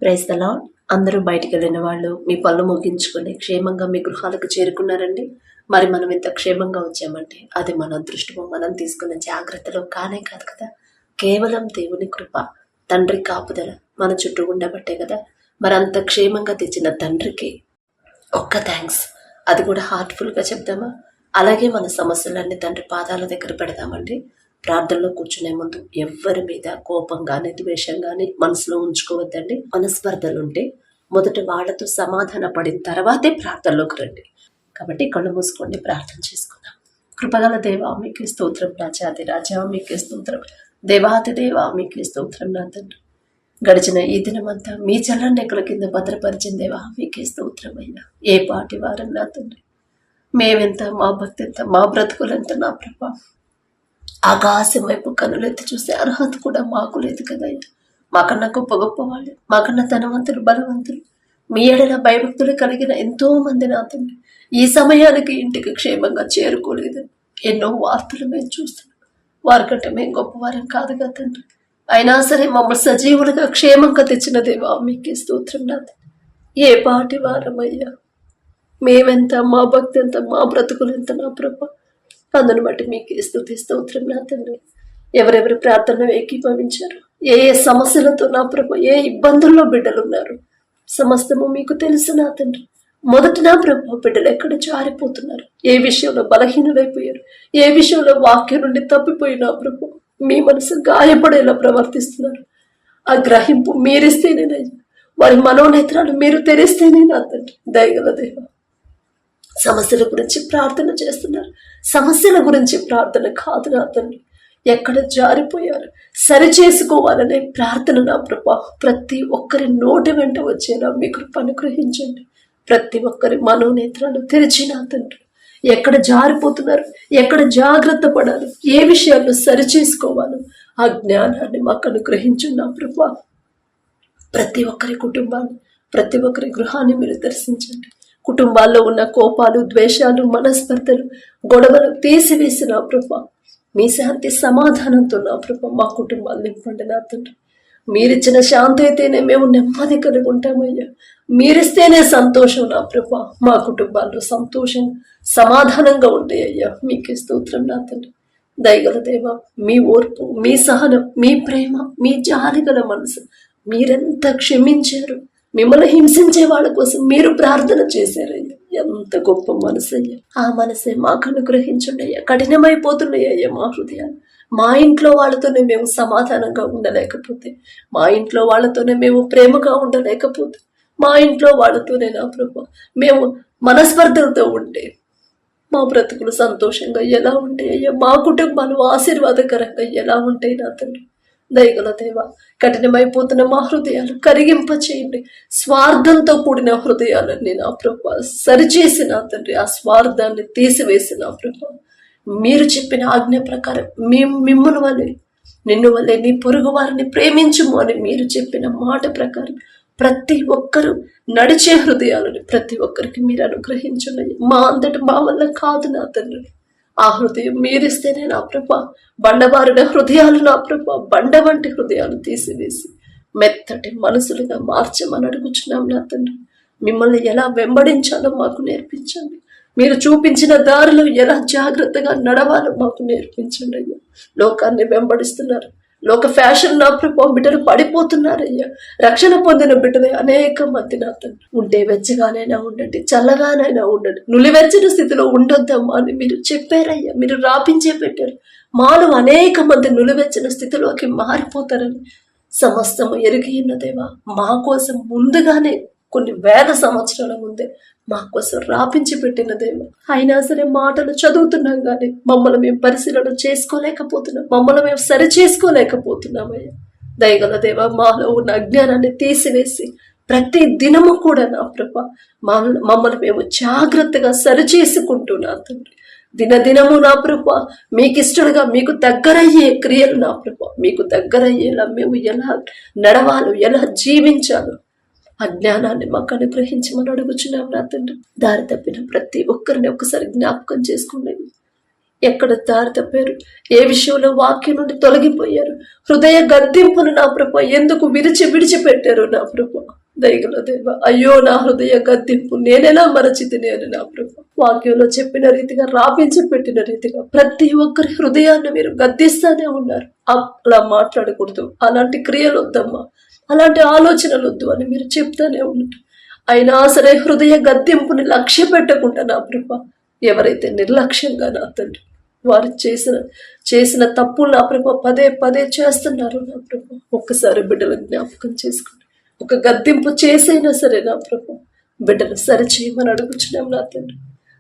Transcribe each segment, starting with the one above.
Praise the lord. అందరూ బయటికి వెళ్ళిన వాళ్ళు మీ పనులు ముగించుకొని క్షేమంగా మీ గృహాలకు చేరుకున్నారండి. మరి మనం ఇంత క్షేమంగా వచ్చామంటే అది మన అదృష్టము, మనం తీసుకున్న జాగ్రత్తలో కానే కాదు కదా. కేవలం దేవుని కృప, తండ్రి కాపుదల మన చుట్టూ ఉండబట్టే కదా. మరి అంత క్షేమంగా తెచ్చిన తండ్రికి ఒక్క థ్యాంక్స్, అది కూడా హార్ట్ఫుల్గా చెప్దామా? అలాగే మన సమస్యలన్నీ తండ్రి పాదాల దగ్గర పెడదామండి. ప్రార్థనలో కూర్చునే ముందు ఎవ్వరి మీద కోపం కానీ ద్వేషం కానీ మనసులో ఉంచుకోవద్దండి. మనస్పర్ధలుంటే మొదట వాళ్ళతో సమాధాన పడిన తర్వాతే ప్రార్థనలోకి రండి. కాబట్టి కళ్ళు మూసుకోండి, ప్రార్థన చేసుకుందాం. కృపగల దేవా మీకే స్తోత్రం, రాజాది రాజా మీకే స్తోత్రం, దేవాతి దేవా మీకే స్తోత్రం. నా తండ్రి గడిచిన ఈ దినమంతా మీ చల్లని రెక్కల కింద భద్రపరిచిన దేవా మీకే స్తోత్రం. అయ్యా ఏ పాటి వారం నా తండ్రి, మేమెంత, మా భక్తి ఎంత, మా బ్రతుకులెంత నా ప్రభా. ఆకాశం వైపు కనులెత్తి చూసే అర్హత కూడా మాకు లేదు కదయ్యా. మాకన్నా గొప్ప గొప్ప వాళ్ళు, మాకన్నా ధనవంతులు, బలవంతులు, మీ ఎడల భయభక్తులు కలిగిన ఎంతో మంది నా తండ్రి ఈ సమయానికి ఇంటికి క్షేమంగా చేరుకోలేదు. ఎన్నో వార్తలు మేము చూస్తున్నాం. వారికంటే మేము గొప్పవారం కాదు కదా తండ్రి. అయినా సరే మమ్మల్ని సజీవులుగా క్షేమంగా తెచ్చిన దేవా మీకే స్తోత్రం. నా తండ్రి ఏ పాటి వారమయ్యా, మేమెంత, మా భక్తి ఎంత, మా బ్రతుకులు ఎంత నా ప్రభా. అందును బట్టి మీకు స్తుతి స్తోత్రం నా తండ్రి. ఎవరెవరి ప్రార్థన ఏకీభవించారు, ఏ ఏ సమస్యలతో నా ప్రభు, ఏ ఇబ్బందుల్లో బిడ్డలున్నారు, సమస్తము మీకు తెలుసు నా తండ్రి. మొదట నా ప్రభు బిడ్డలు ఎక్కడ జారిపోతున్నారు, ఏ విషయంలో బలహీనులైపోయారు, ఏ విషయంలో వాక్యం నుండి తప్పిపోయినా ప్రభు మీ మనసు గాయపడేలా ప్రవర్తిస్తున్నారు. ఆ గ్రహింపు మీరిస్తేనేనయ్యా, వారి మనోనేత్రాలు మీరు తెరిస్తేనే నా తండ్రి. దయగల దేవ, సమస్యల గురించి ప్రార్థన చేస్తున్నారు, సమస్యల గురించి ప్రార్థన కాదు నా తండ్రి. ఎక్కడ జారిపోయారు సరి చేసుకోవాలనే ప్రార్థన నా ప్రభా ప్రతి ఒక్కరి నోటి వెంట వచ్చేలా మీ కృప అనుగ్రహించండి. ప్రతి ఒక్కరి మనోనేత్రాలు తెరిచి నా తండ్రి, ఎక్కడ జారిపోతున్నారు, ఎక్కడ జాగ్రత్త పడాలి, ఏ విషయాల్లో సరి చేసుకోవాలో ఆ జ్ఞానాన్ని మాకు అనుగ్రహించండి నా ప్రభా. ప్రతి ఒక్కరి కుటుంబాన్ని, ప్రతి ఒక్కరి గృహాన్ని మీరు దర్శించండి. కుటుంబాల్లో ఉన్న కోపాలు, ద్వేషాలు, మనస్పర్ధలు, గొడవలు తీసివేసి నా ప్రభా మీ శాంతి సమాధానంతో నా ప్రభా మా కుటుంబాలు నింపండి నా తండ్రి. మీరిచ్చిన శాంతి అయితేనే మేము నెమ్మది కలిగి ఉంటామయ్యా. మీరిస్తేనే సంతోషం నా ప్రభా. మా కుటుంబాల్లో సంతోషం, సమాధానంగా ఉంటాయ్యా. మీకే స్తోత్రం నా తండ్రి. దయగల దేవ, మీ ఓర్పు, మీ సహనం, మీ ప్రేమ, మీ జాలిగల మనసు, మీరెంత క్షమించారు. మిమ్మల్ని హింసించే వాళ్ళ కోసం మీరు ప్రార్థన చేశారయ్యా. ఎంత గొప్ప మనసు అయ్యా. ఆ మనసే మాకు అనుగ్రహించండి అయ్యా. కఠినమైపోతున్నాయ్యా మా హృదయాలు. మా ఇంట్లో వాళ్ళతోనే మేము సమాధానంగా ఉండలేకపోతే, మా ఇంట్లో వాళ్ళతోనే మేము ప్రేమగా ఉండలేకపోతే, మా ఇంట్లో వాళ్ళతోనే నా ప్రభు మేము మనస్పర్ధలతో ఉంటే మా బ్రతుకులు సంతోషంగా ఎలా ఉంటాయ్యా? మా కుటుంబాలు ఆశీర్వాదకరంగా ఎలా ఉంటాయి నా తండ్రి. దయగల దేవ, కఠినమైపోతున్న మా హృదయాలు కరిగింప చేయండి. స్వార్థంతో కూడిన హృదయాలన్నీ నా ప్రభు సరిచేసి నా తండ్రి, ఆ స్వార్థాన్ని తీసివేసి నా ప్రభు మీరు చెప్పిన ఆజ్ఞ ప్రకారం మిమ్మును వలె, నిన్ను వలె నీ పొరుగు వారిని ప్రేమించుము అని మీరు చెప్పిన మాట ప్రకారం ప్రతి ఒక్కరూ నడిచే హృదయాలను ప్రతి ఒక్కరికి మీరు అనుగ్రహించండి. మా అంతటి మా వల్ల కాదు నా తండ్రి. ఆ హృదయం మీరిస్తేనే నా ప్రభా. బండబారిన హృదయాలు నా ప్రభా, బండ వంటి హృదయాలు తీసివేసి మెత్తటి మనసులుగా మార్చమని అడుగుచున్నాం నా తండ్రి. మిమ్మల్ని ఎలా వెంబడించాలో మాకు నేర్పించండి. మీరు చూపించిన దారిలో ఎలా జాగ్రత్తగా నడవాలో మాకు నేర్పించండి అయ్యా. లోకాన్ని వెంబడిస్తున్నారు, లోక ఫ్యాషన్ నా ప్రభా బిడ్డలు పడిపోతున్నారయ్యా. రక్షణ పొందిన బిడ్డలు అనేక మంది నా తండ్రి. ఉంటే వెచ్చగానైనా ఉండండి, చల్లగానైనా ఉండండి, నులివెచ్చని స్థితిలో ఉండొద్దమ్మా అని మీరు చెప్పారయ్యా. మీరు రాపించే పెట్టారు. మాలో అనేక మంది నులివెచ్చని స్థితిలోకి మారిపోతారని సమస్తము ఎరిగి ఉన్నదేవా. మా కోసం ముందుగానే కొన్ని వేల సంవత్సరాల ముందే మా కోసం రాపించి పెట్టినదేమో. అయినా సరే మాటలు చదువుతున్నాం కానీ మమ్మల్ని మేము పరిశీలన చేసుకోలేకపోతున్నాం, మమ్మల్ని మేము సరి చేసుకోలేకపోతున్నామయ్యా. దయగల దేవ, మాలో ఉన్న అజ్ఞానాన్ని తీసివేసి ప్రతి దినము కూడా నా ప్రభ మమ్మల్ని మేము జాగ్రత్తగా సరి చేసుకుంటూ నా తండ్రి దినదినము నా ప్రభ మీకు ఇష్టలుగా, మీకు దగ్గరయ్యే క్రియలు నా ప్రభ మీకు దగ్గరయ్యేలా మేము ఎలా నడవాలో, ఎలా జీవించాలో అజ్ఞానాన్ని మాకు అనుగ్రహించమని అడుగుచున్నాం నా తండ్రి. దారి తప్పిన ప్రతి ఒక్కరిని ఒక్కసారి జ్ఞాపకం చేసుకోండి. ఎక్కడ దారి తప్పారు, ఏ విషయంలో వాక్యం నుండి తొలగిపోయారు, హృదయ గద్దింపును నా ప్రభు ఎందుకు విడిచిపెట్టారు నా ప్రభు. దయగల దేవ, అయ్యో నా హృదయ గద్దింపు నేనెలా మరచితిని అని నా ప్రభు వాక్యంలో చెప్పిన రీతిగా, రాపించి పెట్టిన రీతిగా ప్రతి ఒక్కరి హృదయాన్ని మీరు గద్దిస్తానే ఉన్నారు. అలా మాట్లాడకూడదు, అలాంటి క్రియలు వద్దమ్మా, అలాంటి ఆలోచనలు వద్దు అని మీరు చెప్తానే ఉన్నారు. అయినా సరే హృదయ గద్దింపుని లక్ష్య పెట్టకుండా నా ప్రభు ఎవరైతే నిర్లక్ష్యంగా నా తండ్రి వారు చేసిన తప్పులు నా ప్రభు పదే పదే చేస్తున్నారు నా ప్రభు, ఒక్కసారి బిడ్డలను జ్ఞాపకం చేసుకోండి. ఒక గద్దింపు చేసైనా సరే నా ప్రభు బిడ్డలు సరిచేయమని అడుగుచున్నాం నా తండ్రి.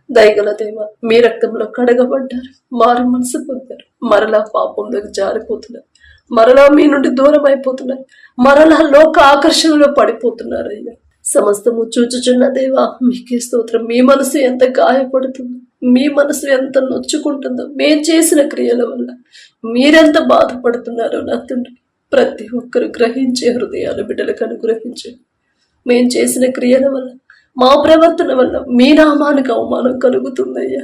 దయగల దేవ, మీ రక్తంలో కడగబడ్డారు, మారు మనసు పొందారు, మరలా పాపంలోకి జారిపోతున్నారు, మరలా మీ నుండి దూరం అయిపోతున్నారు, మరలా లోక ఆకర్షణలో పడిపోతున్నారు. అయ్యా సమస్తము చూచుచున్న దేవా మీకే స్తోత్రం. మీ మనసు ఎంత గాయపడుతుందో, మీ మనసు ఎంత నొచ్చుకుంటుందో, మేం చేసిన క్రియల వల్ల మీరెంత బాధపడుతున్నారో నా తండ్రి ప్రతి ఒక్కరు గ్రహించే హృదయాలు బిడ్డలకు అనుగ్రహించండి. మేం చేసిన క్రియల వల్ల, మా ప్రవర్తన వల్ల మీ నామానికి అవమానం కలుగుతుందయ్యా.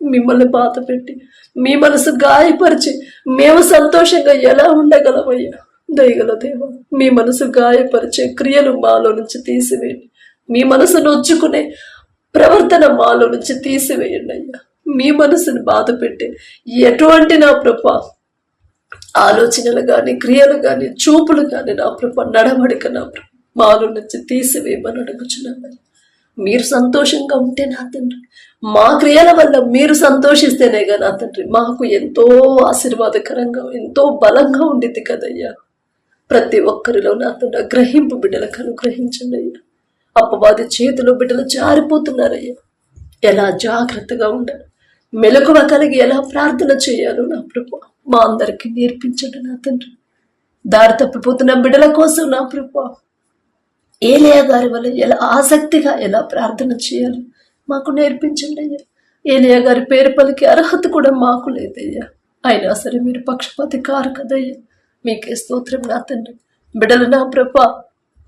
మిమ్మల్ని బాధ పెట్టి మీ మనసు గాయపరిచి మేము సంతోషంగా ఎలా ఉండగలమయ్యా. దయగల దేవ, మీ మనసు గాయపరిచే క్రియలు మాలో నుంచి తీసివేయండి. మీ మనసు నొచ్చుకునే ప్రవర్తన మాలో నుంచి తీసివేయండి అయ్యా. మీ మనసును బాధ పెట్టే ఎటువంటి నా ప్రభా ఆలోచనలు కానీ, క్రియలు కానీ, చూపులు కానీ నా ప్రభా నడవడిక నా ప్రభా మాలో నుంచి తీసివేయమని అడుగుచున్నాను. మీరు సంతోషంగా ఉంటే నా తండ్రి, మా క్రియల వల్ల మీరు సంతోషిస్తేనేగా నా తండ్రి మాకు ఎంతో ఆశీర్వాదకరంగా, ఎంతో బలంగా ఉండిద్ది కదయ్యా. ప్రతి ఒక్కరిలో నా తండ్రి గ్రహింపు బిడ్డలకు అనుగ్రహించండి అయ్యా. అపవాది చేతిలో బిడ్డలు జారిపోతున్నారయ్యా. ఎలా జాగ్రత్తగా ఉండాలి, మెలకువ కలిగి ఎలా ప్రార్థన చేయాలో నా ప్రభు మా అందరికీ నేర్పించండి నా తండ్రి. దారి తప్పిపోతున్న బిడ్డల కోసం నా ప్రభు ఏలియా గారి వల్ల ఎలా ఆసక్తిగా ఎలా ప్రార్థన చేయాలి మాకు నేర్పించండి అయ్యా. ఏలియా గారి పేరు పలికి అర్హత కూడా మాకు లేదయ్యా. అయినా సరే మీరు పక్షపాతి కారు కదయ్యా. మీకే స్తోత్రం నా తండ్రి. బిడ్డలు నా ప్రభు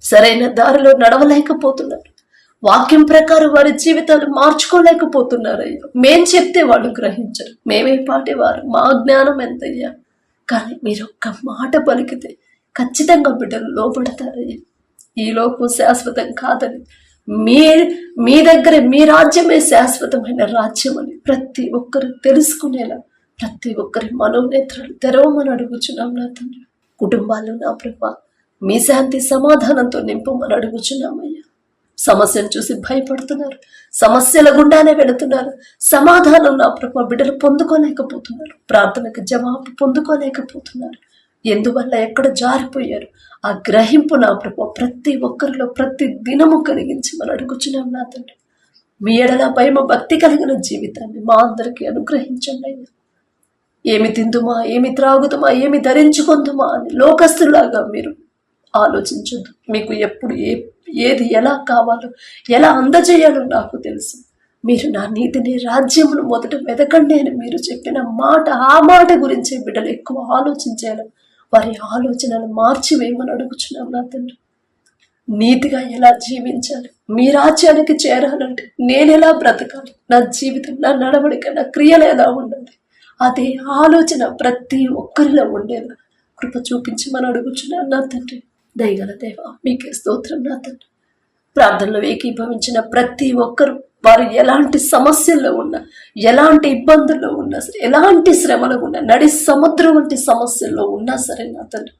సరైన దారిలో నడవలేకపోతున్నారు, వాక్యం ప్రకారం వారి జీవితాలు మార్చుకోలేకపోతున్నారయ్యా. మేం చెప్తే వాళ్ళు గ్రహించరు, మేమే పాటేవారు, మా జ్ఞానం ఎంతయ్యా. కానీ మీరు ఒక్క మాట పలికితే ఖచ్చితంగా బిడ్డలు లోపడతారయ్యా. ఈ లోకం శాశ్వతం కాదని, మీ దగ్గర మీ రాజ్యమే శాశ్వతమైన రాజ్యం అని ప్రతి ఒక్కరు తెలుసుకునేలా ప్రతి ఒక్కరి మనోనేత్రాలు తెరవమని అడుగుచున్నాం నా తండ్రి. కుటుంబాల్లో నా ప్రభా మీ శాంతి సమాధానంతో నింపమని అడుగుచున్నామయ్యా. సమస్యను చూసి భయపడుతున్నారు, సమస్యల గుండానే వెళుతున్నారు, సమాధానం నా ప్రభా బిడ్డలు పొందుకోలేకపోతున్నారు, ప్రార్థనకు జవాబు పొందుకోలేకపోతున్నారు. ఎందువల్ల ఎక్కడ జారిపోయారు ఆ గ్రహింపు నా ప్రభా ప్రతి ఒక్కరిలో ప్రతి దినము కలిగించి మనం అడుగుచున్నాం నా తండ్రి. మీ ఎడల భయమ భక్తి కలిగిన జీవితాన్ని మా అందరికీ అనుగ్రహించండి అయ్యా. ఏమి తిందుమా, ఏమి త్రాగుదుమా, ఏమి ధరించుకుందుమా అని లోకస్తులాగా మీరు ఆలోచించొద్దు. మీకు ఎప్పుడు ఏది ఎలా కావాలో, ఎలా అందజేయాలో నాకు తెలుసు. మీరు నా నీతిని, రాజ్యమును మొదట వెదకండి అని మీరు చెప్పిన మాట, ఆ మాట గురించే బిడ్డలు ఎక్కువ ఆలోచించాలి. వారి ఆలోచనలు మార్చివేయమని అడుగుచున్నాం నా తండ్రి. నీతిగా ఎలా జీవించాలి, మీ రాజ్యానికి చేరాలంటే నేను ఎలా బ్రతకాలి, నా జీవితం, నా నడవడిక, నా క్రియలు ఎలా ఉండాలి, అదే ఆలోచన ప్రతి ఒక్కరిలో ఉండేలా కృప చూపించమని అడుగుచున్నాను నా తండ్రి. దయగల దేవ, మీకే స్తోత్రం నా తండ్రి. ప్రార్థనలో ఏకీభవించిన ప్రతి ఒక్కరు వారు ఎలాంటి సమస్యల్లో ఉన్నా, ఎలాంటి ఇబ్బందుల్లో ఉన్నా సరే, ఎలాంటి శ్రమలో ఉన్నా, నడి సముద్రం వంటి సమస్యల్లో ఉన్నా సరే నా తండ్రి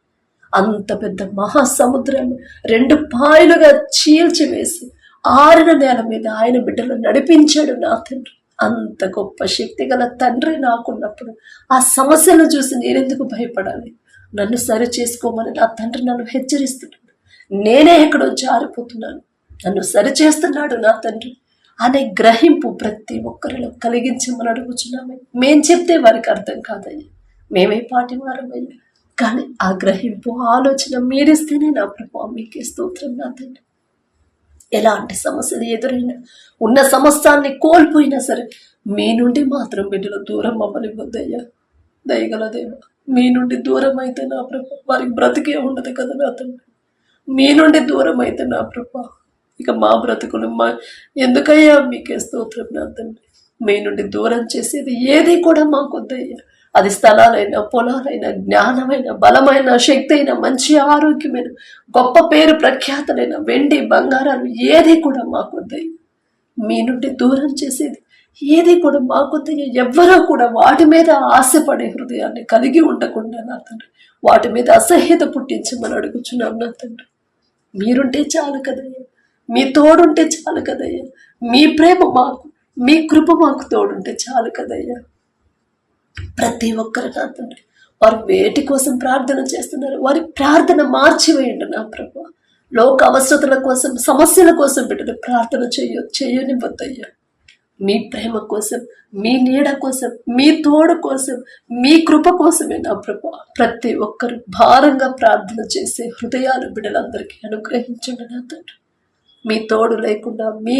అంత పెద్ద మహాసముద్రాన్ని 2 పాయలుగా చీల్చివేసి ఆరిన నేల మీద ఆయన బిడ్డలు నడిపించాడు నా తండ్రి. అంత గొప్ప శక్తి గల తండ్రి నాకున్నప్పుడు ఆ సమస్యను చూసి నేనెందుకు భయపడాలి? నన్ను సరి చేసుకోమని నా తండ్రి నన్ను హెచ్చరిస్తున్నాడు. నేనే ఎక్కడో జారిపోతున్నాను, నన్ను సరి చేస్తున్నాడు నా తండ్రి అనే గ్రహింపు ప్రతి ఒక్కరిలో కలిగించమని అడుగుచున్నామే. మేం చెప్తే వారికి అర్థం కాదయ్యా, మేమే పాటివారమయ్యా. కానీ ఆ గ్రహింపు, ఆలోచన మీరిస్తేనే నా ప్రభావ. మీకే స్తోత్రం నా తండ్రి. ఎలాంటి సమస్యలు ఎదురైనా, ఉన్న సమస్తాన్ని కోల్పోయినా సరే మీ నుండి మాత్రం బిడ్డలు దూరం అవ్వనివ్వద్దయ్యా. దయగల దేవ, మీ నుండి దూరం అయితే నా ప్రభా వారికి బ్రతికే ఉండదు కదా నా తండ్రి. మీ నుండి దూరం అయితే నా ప్రభా ఇక మా బ్రతుకులు ఎందుకయ్యా? మీకే స్తోత్రం నా తండ్రి. మీ నుండి దూరం చేసేది ఏది కూడా మాకొద్దయ్యా. అది స్థలాలైనా, పొలాలైనా, జ్ఞానమైన, బలమైన, శక్తి అయినా, మంచి ఆరోగ్యమైన, గొప్ప పేరు ప్రఖ్యాతలైన, వెండి బంగారాలు ఏది కూడా మాకొద్దయ్యా. మీ నుండి దూరం చేసేది ఏది కూడా మాకొద్దయ్యా. ఎవ్వరూ కూడా వాటి మీద ఆశపడే హృదయాన్ని కలిగి ఉండకుండా నా తండ్రి, వాటి మీద అసహ్యత పుట్టించమని అడుగుచున్నాం నా తండ్రి. మీరుంటే చాలు కదయ్యా, మీ తోడుంటే చాలు కదయ్యా, మీ ప్రేమ మాకు, మీ కృప మాకు తోడుంటే చాలు కదయ్యా. ప్రతి ఒక్కరు నా తండ్రి వారు వేటి కోసం ప్రార్థన చేస్తున్నారు, వారి ప్రార్థన మార్చివేయండి నా ప్రభు. లోక అవసరతల కోసం, సమస్యల కోసం బిడ్డలు ప్రార్థన చేయనివ్వద్దయ్యా. మీ ప్రేమ కోసం, మీ నీడ కోసం, మీ తోడు కోసం, మీ కృప కోసమే నా ప్రభు ప్రతి ఒక్కరు భారంగా ప్రార్థన చేసే హృదయాలు బిడ్డలందరికీ అనుగ్రహించండి నా తండ్రి. మీ తోడు లేకుండా, మీ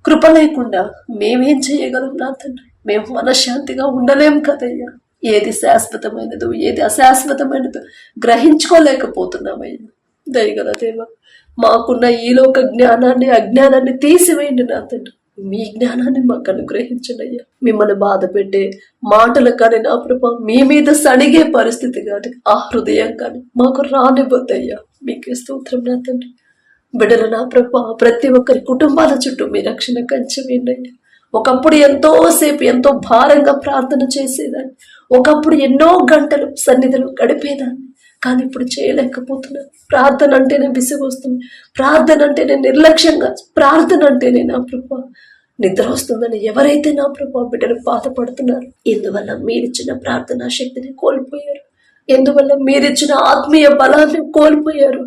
కృప లేకుండా మేమేం చేయగలం నా తండ్రి? మేము మనశ్శాంతిగా ఉండలేం కదయ్యా. ఏది శాశ్వతమైనదో, ఏది అశాశ్వతమైనదో గ్రహించుకోలేకపోతున్నామయ్యా. దయగల దేవ, మాకున్న ఈలోక జ్ఞానాన్ని, అజ్ఞానాన్ని తీసివేయండి నా తండ్రి. మీ జ్ఞానాన్ని మాకు అనుగ్రహించండి అయ్యా. మిమ్మల్ని బాధ పెట్టే మాటలు కానీ నా ప్రభా, మీ మీద సడిగే పరిస్థితి కానీ, ఆ హృదయం కానీ మాకు రానివ్వద్దయ్యా. మీకే స్తోత్రం నా తండ్రి. బిడ్డలు నా ప్రభా, ప్రతి ఒక్కరి కుటుంబాల చుట్టూ మీ రక్షణ కంచె వేయండి అయ్యా. ఒకప్పుడు ఎంతో సేపు, ఎంతో భారంగా ప్రార్థన చేసేదాన్ని, ఒకప్పుడు ఎన్నో గంటలు సన్నిధిలో గడిపేదాన్ని, కానీ ఇప్పుడు చేయలేకపోతున్నాను. ప్రార్థన అంటేనే విసుగు వస్తుంది, ప్రార్థన అంటేనే నిర్లక్ష్యంగా, ప్రార్థన అంటేనే నా ప్రభా నిద్ర వస్తుందని ఎవరైతే నా ప్రభా బిడ్డలు బాధపడుతున్నారు, ఎందువల్ల మీరిచ్చిన ప్రార్థనా శక్తిని కోల్పోయారు, ఎందువల్ల మీరిచ్చిన ఆత్మీయ బలాన్ని కోల్పోయారు,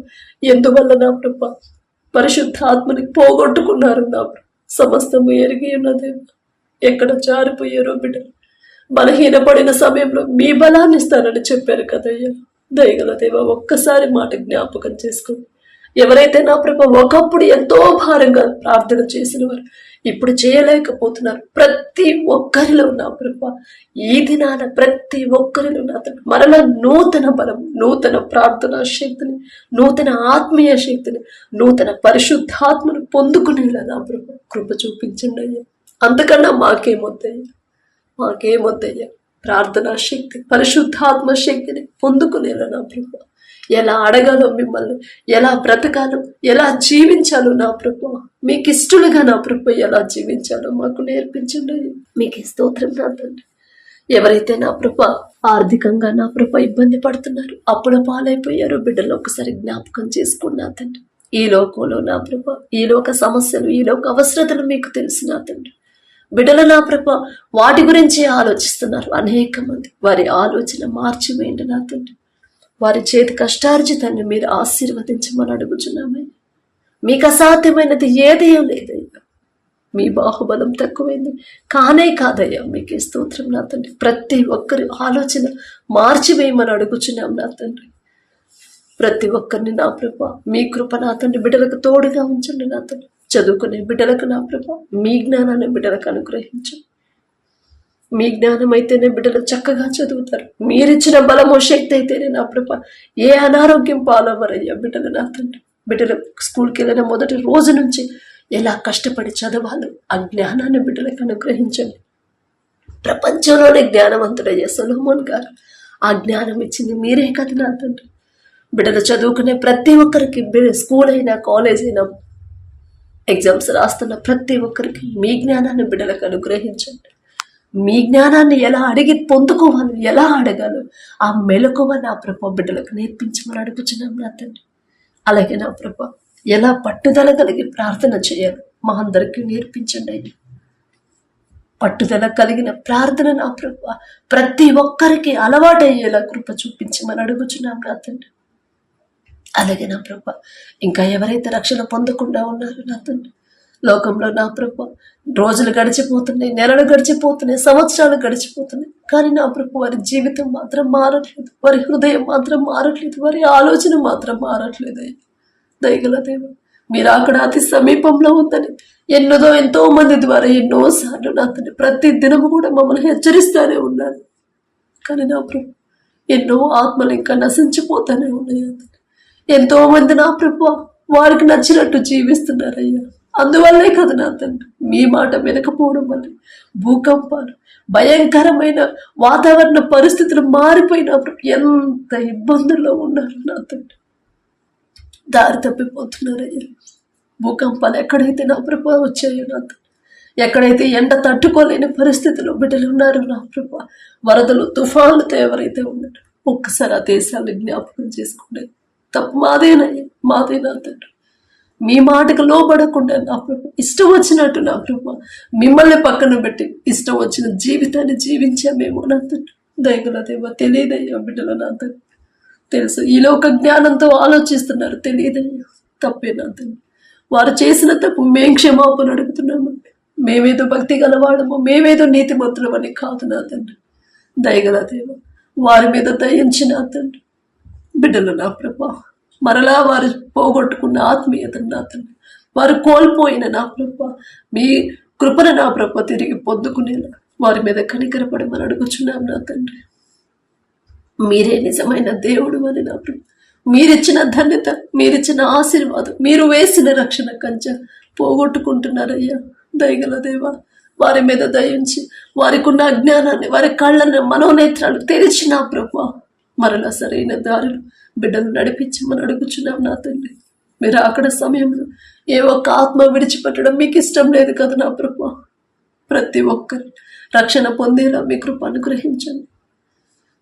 ఎందువల్ల నా ప్రభా పరిశుద్ధ ఆత్మని పోగొట్టుకున్నారు నా ప్రభా. సమస్తము ఎరిగి ఉన్నదే ఎక్కడ జారిపోయారో బిడ్డలు. బలహీనపడిన సమయంలో మీ బలాన్ని ఇస్తానని చెప్పారు కదయ్యా. దయగల దేవ, ఒక్కసారి మాట జ్ఞాపకం చేసుకోండి. ఎవరైతే నా ప్రభా ఒకప్పుడు ఎంతో భారంగా ప్రార్థన చేసిన వారు ఇప్పుడు చేయలేకపోతున్నారు, ప్రతి ఒక్కరిలో నా ప్రభా ఈ దినాన ప్రతి ఒక్కరిలో నా మరలా నూతన బలం, నూతన ప్రార్థనా శక్తిని, నూతన ఆత్మీయ శక్తిని, నూతన పరిశుద్ధాత్మను పొందుకునేలా నా ప్రభా కృప చూపించండి అయ్యా. అంతకన్నా మాకేమొద్దయ్యా, మాకేమొద్దయ్యా. ప్రార్థనా శక్తి, పరిశుద్ధాత్మ శక్తిని పొందుకునేలా నా ప్రభా ఎలా అడగాలో మిమ్మల్ని, ఎలా బ్రతకాలో, ఎలా జీవించాలో నా ప్రభు, మీకు ఇష్టలుగా నా ప్రభు ఎలా జీవించాలో మాకు నేర్పించండి. మీకు స్తోత్రం నా తండ్రి. ఎవరైతే నా ప్రభు ఆర్థికంగా నా ప్రభు ఇబ్బంది పడుతున్నారు, అప్పుల పాలైపోయారో బిడ్డలు ఒకసారి జ్ఞాపకం చేసుకున్నా తండ్రి. ఈ లోకంలో నా ప్రభు ఈ లోక సమస్యలు, ఈ లోక అవసరతలు మీకు తెలిసిన తండ్రి. బిడ్డలు నా ప్రభు వాటి గురించి ఆలోచిస్తున్నారు అనేక మంది. వారి ఆలోచన మార్చివేయండి నా తండ్రి. వారి చేతి కష్టార్జితాన్ని మీరు ఆశీర్వదించమని అడుగుచున్నామయ్యా. మీకు అసాధ్యమైనది ఏదీ లేదయ్యా. మీ బాహుబలం తక్కువైంది కానే కాదయ్యా. మీకే స్తోత్రం నా తండ్రి. ప్రతి ఒక్కరి ఆలోచన మార్చివేయమని అడుగుచున్నాం నా తండ్రి. ప్రతి ఒక్కరిని నా ప్రభా మీ కృప నా తండ్రి బిడ్డలకు తోడుగా ఉంచండి నా తండ్రి. చదువుకునే బిడ్డలకు నా ప్రభా మీ జ్ఞానాన్ని బిడ్డలకు అనుగ్రహించండి. మీ జ్ఞానం అయితేనే బిడ్డలు చక్కగా చదువుతారు. మీరిచ్చిన బలమో శక్తి అయితేనే నా ప్రభా ఏ అనారోగ్యం పాలవరయ్యా బిడ్డలు నా తండ్రి. బిడ్డలు స్కూల్కి వెళ్ళిన మొదటి రోజు నుంచి ఎలా కష్టపడి చదవాలో ఆ జ్ఞానాన్ని బిడ్డలకు అనుగ్రహించండి. ప్రపంచంలోనే జ్ఞానవంతుడయ్యా సొలొమోన్ గారు ఆ జ్ఞానం ఇచ్చింది మీరే కదా నా తండ్రి. బిడ్డలు చదువుకునే ప్రతి ఒక్కరికి, స్కూల్ అయినా కాలేజ్ అయినా ఎగ్జామ్స్ రాస్తున్న ప్రతి ఒక్కరికి మీ జ్ఞానాన్ని బిడ్డలకు అనుగ్రహించండి. మీ జ్ఞానాన్ని ఎలా అడిగి పొందుకోవాలి, ఎలా అడగాలో ఆ మెలకువ నా ప్రభా బిడ్డలకు నేర్పించమని అడుగుచున్నాం నా తండ్రి. అలాగే నా ప్రభా ఎలా పట్టుదల కలిగి ప్రార్థన చేయాలి మా అందరికీ నేర్పించండి అయ్యా. పట్టుదల కలిగిన ప్రార్థన నా ప్రభా ప్రతి ఒక్కరికి అలవాటు అయ్యేలా కృప చూపించమని అడుగుచున్నాం నా తండ్రి. అలాగే నా ప్రభా ఇంకా ఎవరైతే రక్షణ పొందకుండా ఉన్నారో నా తండ్రి, లోకంలో నా ప్రభు రోజులు గడిచిపోతున్నాయి, నెలలు గడిచిపోతున్నాయి, సంవత్సరాలు గడిచిపోతున్నాయి, కానీ నా ప్రభు వారి జీవితం మాత్రం మారట్లేదు, వారి హృదయం మాత్రం మారట్లేదు, వారి ఆలోచన మాత్రం మారట్లేదు. దయగల దేవ, మీరు అక్కడ అతి సమీపంలో ఉందని ఎంతో మంది ద్వారా ఎన్నోసార్లు నా తండ్రి ప్రతి దినము కూడా మమ్మల్ని హెచ్చరిస్తూనే ఉన్నారు. కానీ నా ప్రభు ఎన్నో ఆత్మలు ఇంకా నశించిపోతూనే ఉన్నాయి. ఎంతో మంది నా ప్రభు వారికి నచ్చినట్టు జీవిస్తున్నారయ్యా. అందువల్లే కదా నా తండ్రి మీ మాట వినకపోవడం వల్ల భూకంపాలు, భయంకరమైన వాతావరణ పరిస్థితులు మారిపోయినప్పుడు ఎంత ఇబ్బందుల్లో ఉన్నారు నా తండ్రి. దారి తప్పిపోతున్నారయ్యా. భూకంపాలు ఎక్కడైతే నా ప్రభా వచ్చాయో నా తండ్రి, ఎక్కడైతే ఎండ తట్టుకోలేని పరిస్థితుల్లో బిడ్డలు ఉన్నారు నా ప్రభా, వరదలు తుఫానులతో ఎవరైతే ఉన్నారో ఒక్కసారి ఆ దేశాన్ని జ్ఞాపకం చేసుకోండి. తప్పు మాదే నా తండ్రి. మీ మాటకు లోబడకుండా నా ప్రభు ఇష్టం వచ్చినట్టు నా ప్రభు మిమ్మల్ని పక్కన పెట్టి ఇష్టం వచ్చిన జీవితాన్ని జీవించామేమో నా తండ్రి. దయగల దేవ తెలియదయ్యా బిడ్డలు నా తండ్రి. తెలుసు ఈ లోక జ్ఞానంతో ఆలోచిస్తున్నారు, తెలియదయ్యా. తప్పే నా తండ్రి. వారు చేసిన తప్పు మేం క్షమాపణ అడుగుతున్నాము. మేమేదో భక్తి గలవాడము, మేమేదో నీతిమంతులమని కాదు నా తండ్రి. దయగల దేవ వారి మీద దయించి నా తండ్రి. బిడ్డలు నా ప్రభా మరలా వారు పోగొట్టుకున్న ఆత్మీయతను నా తండ్రి, వారు కోల్పోయిన నా ప్రభా మీ కృపను నా ప్రభ తిరిగి పొందుకునేలా వారి మీద కనికరపడమని అడుగుచున్నాం నా తండ్రి. మీరే నిజమైన దేవుడు అని నా ప్రభు, మీరిచ్చిన ధన్యత, మీరిచ్చిన ఆశీర్వాదం, మీరు వేసిన రక్షణ కంచె పోగొట్టుకుంటున్నారయ్యా. దయగల దేవ వారి మీద దయించి వారికి ఉన్న అజ్ఞానాన్ని, వారి కళ్ళను, మనోనేత్రాలు తెరిచిన ప్రభు మరలా సరైన దారులు బిడ్డలు నడిపించమని అడుగుచున్నాం నా తండ్రి. మీరు అక్కడ సమయంలో ఏ ఒక్క ఆత్మ విడిచిపెట్టడం మీకు ఇష్టం లేదు కదా నా ప్రభు. ప్రతి ఒక్కరు రక్షణ పొందేలా మీ కృప అనుగ్రహించండి.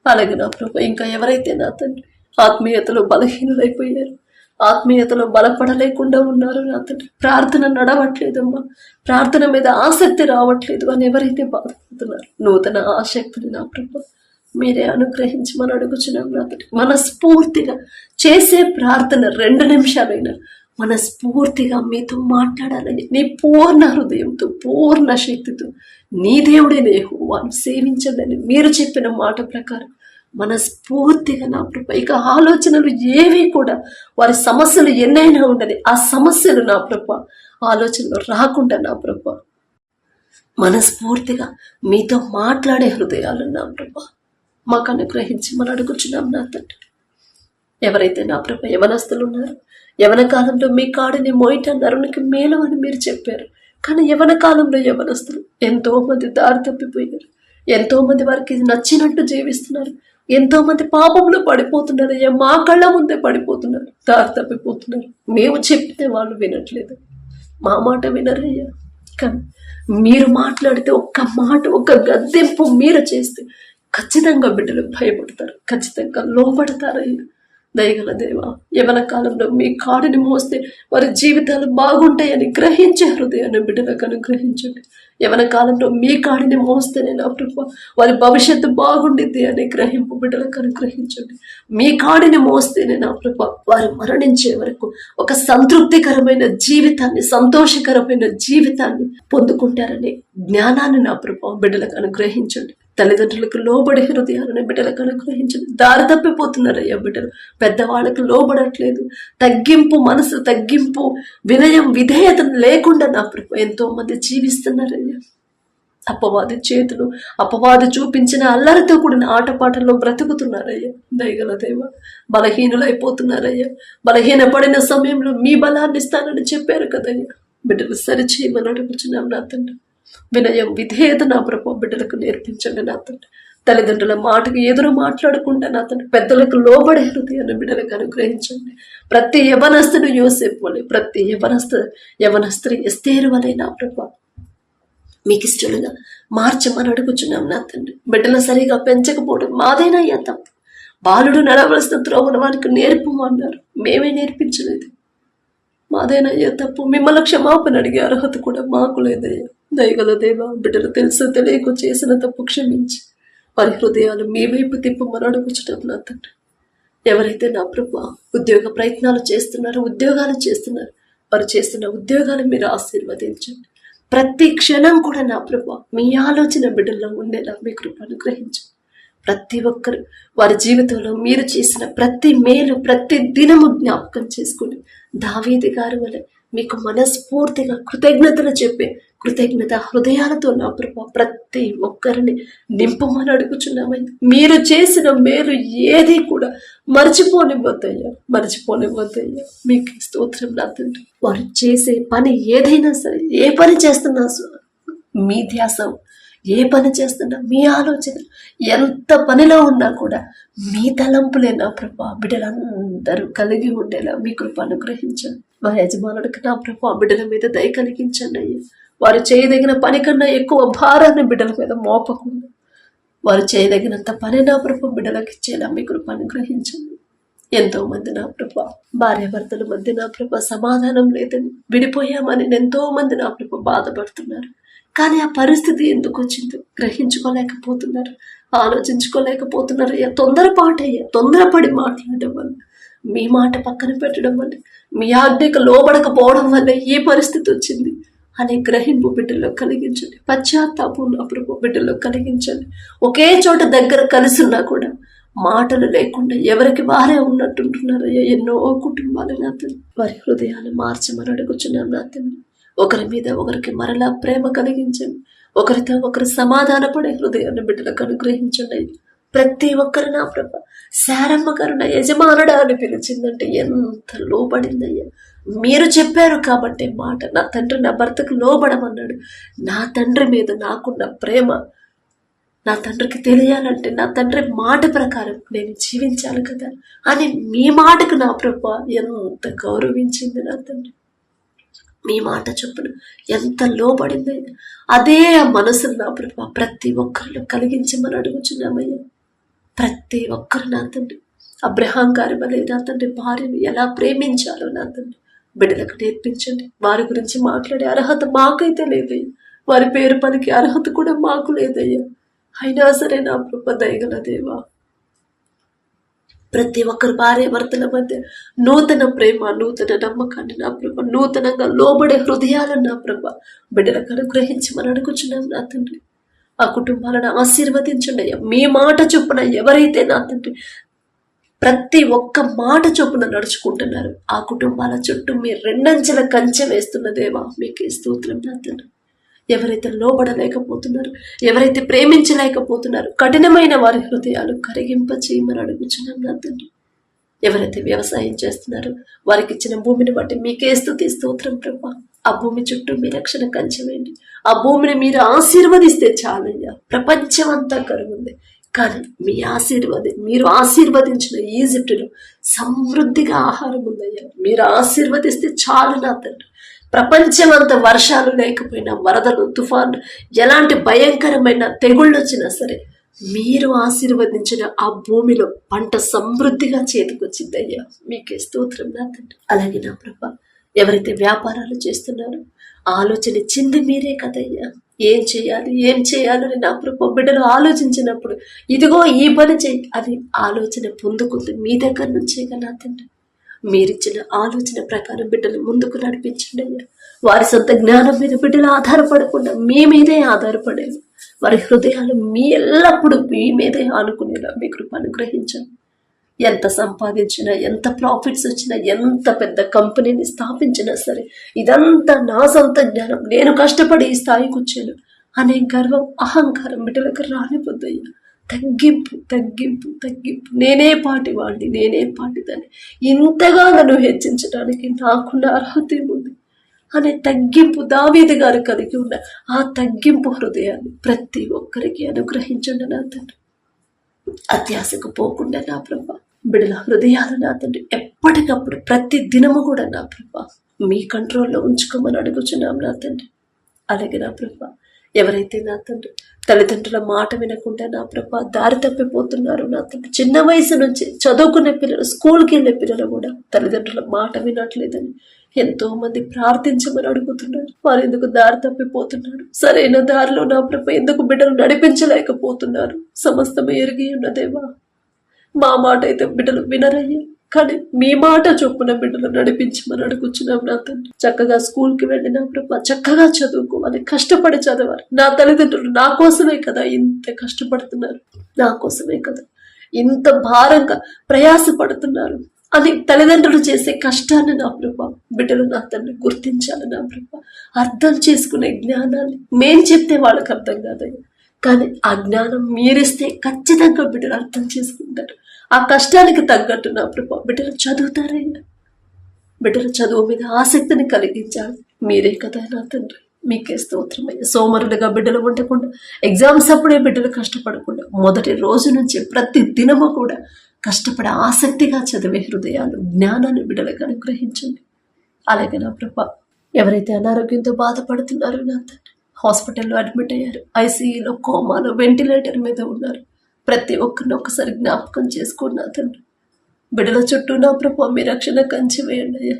అలాగే నా ప్రభు ఇంకా ఎవరైతే నా తండ్రి ఆత్మీయతలో బలహీనులైపోయారు, ఆత్మీయతలో బలపడలేకుండా ఉన్నారు నా తండ్రి, ప్రార్థన నడవట్లేదమ్మా, ప్రార్థన మీద ఆసక్తి రావట్లేదు అని ఎవరైతే బాధపడుతున్నారు, నూతన ఆసక్తిని నా ప్రభు మీరే అనుగ్రహించమని అడుగుచున్నాం నా తండ్రి. మనస్ఫూర్తిగా చేసే ప్రార్థన 2 నిమిషాలైనా మనస్ఫూర్తిగా మీతో మాట్లాడాలని, మీ పూర్ణ హృదయంతో, పూర్ణ శక్తితో నీ దేవుడైన యెహోవాను సేవించండి మీరు చెప్పిన మాట ప్రకారం మనస్ఫూర్తిగా నా ప్రభు. ఇక ఆలోచనలు ఏవి కూడా, వారి సమస్యలు ఎన్నైనా ఉండని ఆ సమస్యలు నా ప్రభు ఆలోచనలు రాకుండా నా ప్రభు మనస్ఫూర్తిగా మీతో మాట్లాడే హృదయాలు నా ప్రభు మాకు అనుగ్రహించి మనం అడుగుచున్నాం నా తండ్రి. ఎవరైతే నా ప్రభు యవనస్తులు ఉన్నారో, యవన కాలంలో మీ కాడిని మోయట నరునికి మేలు అని మీరు చెప్పారు. కానీ యవన కాలంలో యవనస్తులు ఎంతో మంది దారి తప్పిపోయారు, ఎంతో మంది వారికి నచ్చినట్టు జీవిస్తున్నారు, ఎంతో మంది పాపంలో పడిపోతున్నారు అయ్యా. మా కళ్ళ ముందే పడిపోతున్నారు, దారి తప్పిపోతున్నారు. మేము చెప్తే వాళ్ళు వినట్లేదు, మా మాట వినరయ్యా. కానీ మీరు మాట్లాడితే ఒక్క మాట, ఒక్క గద్దెంపు మీరు చేస్తే ఖచ్చితంగా బిడ్డలు భయపడతారు, ఖచ్చితంగా లోపడతారయ్యా. దయగల దేవా యవన కాలంలో మీ కాడిని మోస్తే వారి జీవితాలు బాగుంటాయని గ్రహించే హృదయాన్ని బిడ్డలకు అనుగ్రహించండి. యవన కాలంలో మీ కాడిని మోస్తేనే నా ప్రభు వారి భవిష్యత్తు బాగుండిద్ది అని గ్రహింపు బిడ్డలకు అనుగ్రహించండి. మీ కాడిని మోస్తేనే నా ప్రభు వారు మరణించే వరకు ఒక సంతృప్తికరమైన జీవితాన్ని, సంతోషకరమైన జీవితాన్ని పొందుకుంటారని జ్ఞానాన్ని నా ప్రభు బిడ్డలకు అనుగ్రహించండి. తల్లిదండ్రులకు లోబడే హృదయాలను బిడ్డలకు అనుగ్రహించండి. దారి తప్పిపోతున్నారయ్యా బిడ్డలు, పెద్దవాళ్ళకు లోబడట్లేదు, తగ్గింపు మనసు, తగ్గింపు, వినయం, విధేయతను లేకుండా నా ప్రభు ఎంతో మంది జీవిస్తున్నారయ్యా. అపవాది చేతులు, అపవాది చూపించిన అల్లరితో కూడిన ఆటపాటల్లో బ్రతుకుతున్నారయ్యా. దయగల దేవ బలహీనులైపోతున్నారయ్యా. బలహీనపడిన సమయంలో మీ బలాన్ని ఇస్తానని చెప్పారు కదయ్యా. బిడ్డలు సరిచేయమని అడుగుచున్నాం నా తండ్రి. వినయం, విధేయత నా ప్రభు బిడ్డలకు నేర్పించండి నా తండ్రి. తల్లిదండ్రుల మాటకు ఎదురు మాట్లాడకుండా నా తండ్రి పెద్దలకు లోబడే హృదయాన్ని బిడ్డలకు అనుగ్రహించండి. ప్రతి యవనస్తుడు యోసేపు వలె, ప్రతి యవనస్త్రీ ఎస్తేరు వలె నా ప్రభు మీకు ఇష్టలుగా మార్చమని అడుగుచున్నాం నా తండ్రి. బిడ్డలు సరిగా పెంచకపోవడం మాదేనయ్యా తప్పు. బాలుడు నడవలసిన త్రోవను వారికి నేర్పమన్నారు, మేమే నేర్పించలేదు, మాదేనయ్యా తప్పు. మిమ్మల్ని క్షమాపణ అడిగే అర్హత కూడా మాకు లేదయ్యా. దయగల దేవ బిడ్డలు తెలుసు తెలియక చేసిన తప్పు క్షమించి వారి హృదయాలు మీ వైపు తిప్పమని అడుగుచున్నాం నా తండ్రి. ఎవరైతే నా ప్రభు ఉద్యోగ ప్రయత్నాలు చేస్తున్నారో, ఉద్యోగాలు చేస్తున్నారు, వారు చేస్తున్న ఉద్యోగాలు మీరు ఆశీర్వదించండి. ప్రతి క్షణం కూడా నా ప్రభు మీ ఆలోచన బిడ్డల్లో ఉండేలా మీ కృప అనుగ్రహించండి. ప్రతి ఒక్కరు వారి జీవితంలో మీరు చేసిన ప్రతి మేలు ప్రతి దినము జ్ఞాపకం చేసుకుని దావీదు గారి వలె మీకు మనస్ఫూర్తిగా కృతజ్ఞతలు చెప్పే కృతజ్ఞత హృదయాలతో నా ప్రభా ప్రతి ఒక్కరిని నింపమని అడుగుచున్నామయ్యా. మీరు చేసిన మేలు ఏది కూడా మర్చిపోనివ్వద్దయ్యా. మీకు స్తోత్రం నా తండ్రి. వారు చేసే పని ఏదైనా సరే, ఏ పని చేస్తున్నా మీ ధ్యాస, ఏ పని చేస్తున్నా మీ ఆలోచన, ఎంత పనిలో ఉన్నా కూడా మీ తలంపులే నా ప్రభా బిడ్డలందరూ కలిగి ఉండేలా మీ కృప అనుగ్రహించండి. మా యజమానుడికి నా ప్రభా బిడ్డల మీద దయ కలిగించండి అయ్యా. వారు చేయదగిన పని కన్నా ఎక్కువ భారాన్ని బిడ్డల మీద మోపకుండా వారు చేయదగినంత పని నా ప్రభా బిడ్డలకు ఇచ్చేలా మీ కృప అనుగ్రహించండి. ఎంతో మంది నా ప్రభా భార్యాభర్తల మధ్య నా ప్రభా సమాధానం లేదని విడిపోయామని ఎంతో మంది నా ప్రభా బాధపడుతున్నారు. కానీ ఆ పరిస్థితి ఎందుకు వచ్చిందో గ్రహించుకోలేకపోతున్నారు, ఆలోచించుకోలేకపోతున్నారు. తొందరపడి మాట్లాడడం వల్ల, మీ మాట పక్కన పెట్టడం వల్ల, మీ ఆజ్ఞకు లోబడకపోవడం వల్ల ఈ పరిస్థితి వచ్చింది అనే గ్రహింపు బిడ్డలో కలిగించండి. పశ్చాత్తాపం నా ప్రభు బిడ్డలో కలిగించండి. ఒకే చోట దగ్గర కలిసిన్నా కూడా మాటలు లేకుండా ఎవరికి వారే ఉన్నట్టుంటున్నారయ్యా ఎన్నో కుటుంబాలు. నా తండ్రి వారి హృదయాలు మార్చమని అడుగుచున్నాం నా తండ్రి. ఒకరి మీద ఒకరికి మరలా ప్రేమ కలిగించండి. ఒకరితో ఒకరు సమాధాన పడే హృదయాన్ని బిడ్డలకు అనుగ్రహించండి. ప్రతి ఒక్కరు నా ప్రభ శారమ్మ గారు నా యజమానుడా అని పిలిచిందంటే ఎంత లోబడిందయ్యా. మీరు చెప్పారు కాబట్టి మాట, నా తండ్రి నా భర్తకు లోబడమన్నాడు. నా తండ్రి మీద నాకున్న ప్రేమ నా తండ్రికి తెలియాలంటే నా తండ్రి మాట ప్రకారం నేను జీవించాలి కదా అని మీ మాటకు నా ప్రభ ఎంత గౌరవించింది నా తండ్రి. మీ మాట చొప్పున ఎంత లోబడింది. అదే ఆ మనసును నా ప్రభ ప్రతి ఒక్కరిలో కలిగించమని అడుగుచున్నామయ్యా. ప్రతి ఒక్కరు నా తండ్రి అబ్రహాం గారి వలె నా తండ్రి భార్యను ఎలా ప్రేమించాలో నా తండ్రి బిడ్డలకు నేర్పించండి. వారి గురించి మాట్లాడే అర్హత మాకైతే లేదయ్యా. వారి పేరు పలికి అర్హత కూడా మాకు లేదయ్యా. అయినా సరే నా ప్రభ దయగల దేవా, ప్రతి ఒక్కరు భార్య భర్తల మధ్య నూతన ప్రేమ, నూతన నమ్మకాన్ని నా ప్రభ, నూతనంగా లోబడే హృదయాలను నా ప్రభ బిడ్డలకు అనుగ్రహించి మనం అడుగుచున్నాం నా తండ్రి. ఆ కుటుంబాలను ఆశీర్వదించండి అయ్యా. మీ మాట చొప్పున ఎవరైతే నా తండ్రి ప్రతి ఒక్క మాట చొప్పున నడుచుకుంటున్నారు ఆ కుటుంబాల చుట్టూ మీరు రెండంచెల కంచె వేస్తున్న దేవా మీకే స్తోత్రం నా తండ్రి. ఎవరైతే లోబడలేకపోతున్నారు, ఎవరైతే ప్రేమించలేకపోతున్నారు, కఠినమైన వారి హృదయాలు కరిగింప చేయమని అడుగుచున్నాం నా తండ్రి. ఎవరైతే వ్యవసాయం చేస్తున్నారో వారికి ఇచ్చిన భూమిని బట్టి మీకే స్తుతి స్తోత్రం ప్రభా. ఆ భూమి చుట్టూ మీ రక్షణ కంచె వేయండి. ఆ భూమిని మీరు ఆశీర్వదిస్తే చాలయ్యా. ప్రపంచం అంతా కరువుంది, కానీ మీరు ఆశీర్వదించిన ఈజిప్టులో సమృద్ధిగా ఆహారం ఉందయ్యా. మీరు ఆశీర్వదిస్తే చాలు నా తండ్రి. ప్రపంచమంతా వర్షాలు లేకపోయినా, వరదలు, తుఫాన్లు, ఎలాంటి భయంకరమైన తెగుళ్ళు వచ్చినా సరే మీరు ఆశీర్వదించిన ఆ భూమిలో పంట సమృద్ధిగా చేతికొచ్చిందయ్యా. మీకే స్తోత్రం నా తండ్రి. అలాగే నా ప్రభా ఎవరైతే వ్యాపారాలు చేస్తున్నారో ఆలోచన ఇచ్చింది మీరే కదయ్యా. ఏం చేయాలని నా ప్రభు బిడ్డలు ఆలోచించినప్పుడు ఇదిగో ఈ పని చేయి అది ఆలోచన పొందుకుంది మీ దగ్గర నుంచే కదా తండ్రి. మీరిచ్చిన ఆలోచన ప్రకారం బిడ్డలు ముందుకు నడిపించండి అయ్యా. వారి సొంత జ్ఞానం మీద బిడ్డలు ఆధారపడకుండా మీ మీదే ఆధారపడేది, వారి హృదయాలు మీ ఎల్లప్పుడూ మీ మీదే ఆనుకునేలా మీ కృప అనుగ్రహించండి. ఎంత సంపాదించినా, ఎంత ప్రాఫిట్స్ వచ్చినా, ఎంత పెద్ద కంపెనీని స్థాపించినా సరే ఇదంతా నా సొంత జ్ఞానం, నేను కష్టపడి ఈ స్థాయికి వచ్చాను అనే గర్వం, అహంకారం బిడ్డలకు రానిపోద్దయ్యా. తగ్గింపు. నేనే పాటివాడిని, నేనే పాటిదాన్ని, ఇంతగా నన్ను హెచ్చించడానికి నాకున్న అర్హత ఏముంది అనే తగ్గింపు దావీదు గారు కలిగి ఉన్న ఆ తగ్గింపు హృదయాన్ని ప్రతి ఒక్కరికి అనుగ్రహించండి నా తండ్రి. అత్యాశకు పోకుండా నా ప్రభా బిడ్డల హృదయాలు నా తండ్రి ఎప్పటికప్పుడు ప్రతి దినము కూడా నా ప్రభా మీ కంట్రోల్లో ఉంచుకోమని అడుగుచున్నాం నా తండ్రి. అలాగే నా ప్రభా ఎవరైతే నా తండ్రి తల్లిదండ్రుల మాట వినకుండా నా ప్రభా దారి తప్పిపోతున్నారు నా తండ్రి, చిన్న వయసు నుంచి చదువుకునే పిల్లలు, స్కూల్కి వెళ్ళే పిల్లలు కూడా తల్లిదండ్రుల మాట వినట్లేదని ఎంతో మంది ప్రార్థించమని అడుగుతున్నారు. వారు ఎందుకు దారి తప్పిపోతున్నారు? సరైన దారిలో నా ప్రభా ఎందుకు బిడ్డలు నడిపించలేకపోతున్నారు? సమస్తము ఎరిగి ఉన్నదేవా, మా మాట అయితే బిడ్డలు వినరయ్యా. కానీ మీ మాట చొప్పున బిడ్డలు నడిపించమని అడుగుచున్నాం నా తండ్రి. చక్కగా స్కూల్కి వెళ్ళిన ప్రభా, చక్కగా చదువుకోవాలి, కష్టపడి చదవాలి. నా తల్లిదండ్రులు నా కోసమే కదా ఇంత కష్టపడుతున్నారు, నా కోసమే కదా ఇంత భారంగా ప్రయాసపడుతున్నారు అని తల్లిదండ్రులు చేసే కష్టాన్ని నా ప్రభా బిడ్డలు నా తండ్రి గుర్తించాలి. నా ప్రభా అర్థం చేసుకునే జ్ఞానాన్ని మేం చెప్తే వాళ్ళకి అర్థం కాదయ్యా, కానీ ఆ జ్ఞానం మీరిస్తే ఖచ్చితంగా బిడ్డలు అర్థం చేసుకుంటారు. ఆ కష్టానికి తగ్గట్టు నా ప్రభా బిడ్డలు చదువుతారయ్యా. బిడ్డల చదువు మీద ఆసక్తిని కలిగించాలి. మీరే కదా నా తండ్రి, మీకే స్తోత్రమయ్యా. సోమరులుగా బిడ్డలు ఉండకుండా, ఎగ్జామ్స్ అప్పుడే బిడ్డలు కష్టపడకుండా, మొదటి రోజు నుంచి ప్రతి దినము కూడా కష్టపడే ఆసక్తిగా చదివే హృదయాలు, జ్ఞానాన్ని బిడ్డలకు అనుగ్రహించండి. అలాగే నా ప్రభా ఎవరైతే అనారోగ్యంతో బాధపడుతున్నారో నా తండ్రి, హాస్పిటల్లో అడ్మిట్ అయ్యారు, ఐసీయూలో, కోమాలో, వెంటిలేటర్ మీద ఉన్నారు, ప్రతి ఒక్కరిని ఒక్కసారి జ్ఞాపకం చేసుకోండి నా తండ్రి. బిడ్డల చుట్టూ నా ప్రభా మీ రక్షణ కంచి వేయండి అయ్యా.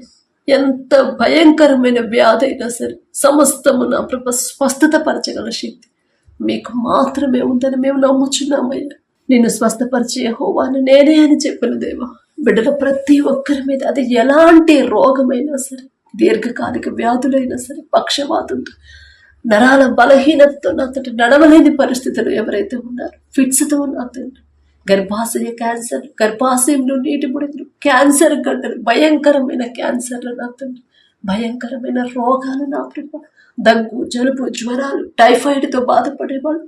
ఎంత భయంకరమైన వ్యాధి అయినా సరే సమస్తము నా ప్రభా స్వస్థత పరచగల శక్తి మీకు మాత్రమే ఉందని మేము నమ్ముచున్నామయ్యా. నిన్ను స్వస్థపరిచే యెహోవాను నేనే అని చెప్పిన దేవా, బిడ్డల ప్రతి ఒక్కరి మీద అది ఎలాంటి రోగమైనా సరే, దీర్ఘకాలిక వ్యాధులైనా సరే, పక్షవాతంతో, నరాల బలహీనతతో నాతో నడవలేని పరిస్థితులు ఎవరైతే ఉన్నారో, ఫిట్స్తో నాతో, గర్భాశయ క్యాన్సర్, గర్భాశయంలో నీటి బుడగలు, క్యాన్సర్ గడ్డలు, భయంకరమైన క్యాన్సర్లు నాతో, భయంకరమైన రోగాలు నా ప్రభా, దగ్గు, జలుబు, జ్వరాలు, టైఫాయిడ్తో బాధపడేవాళ్ళు,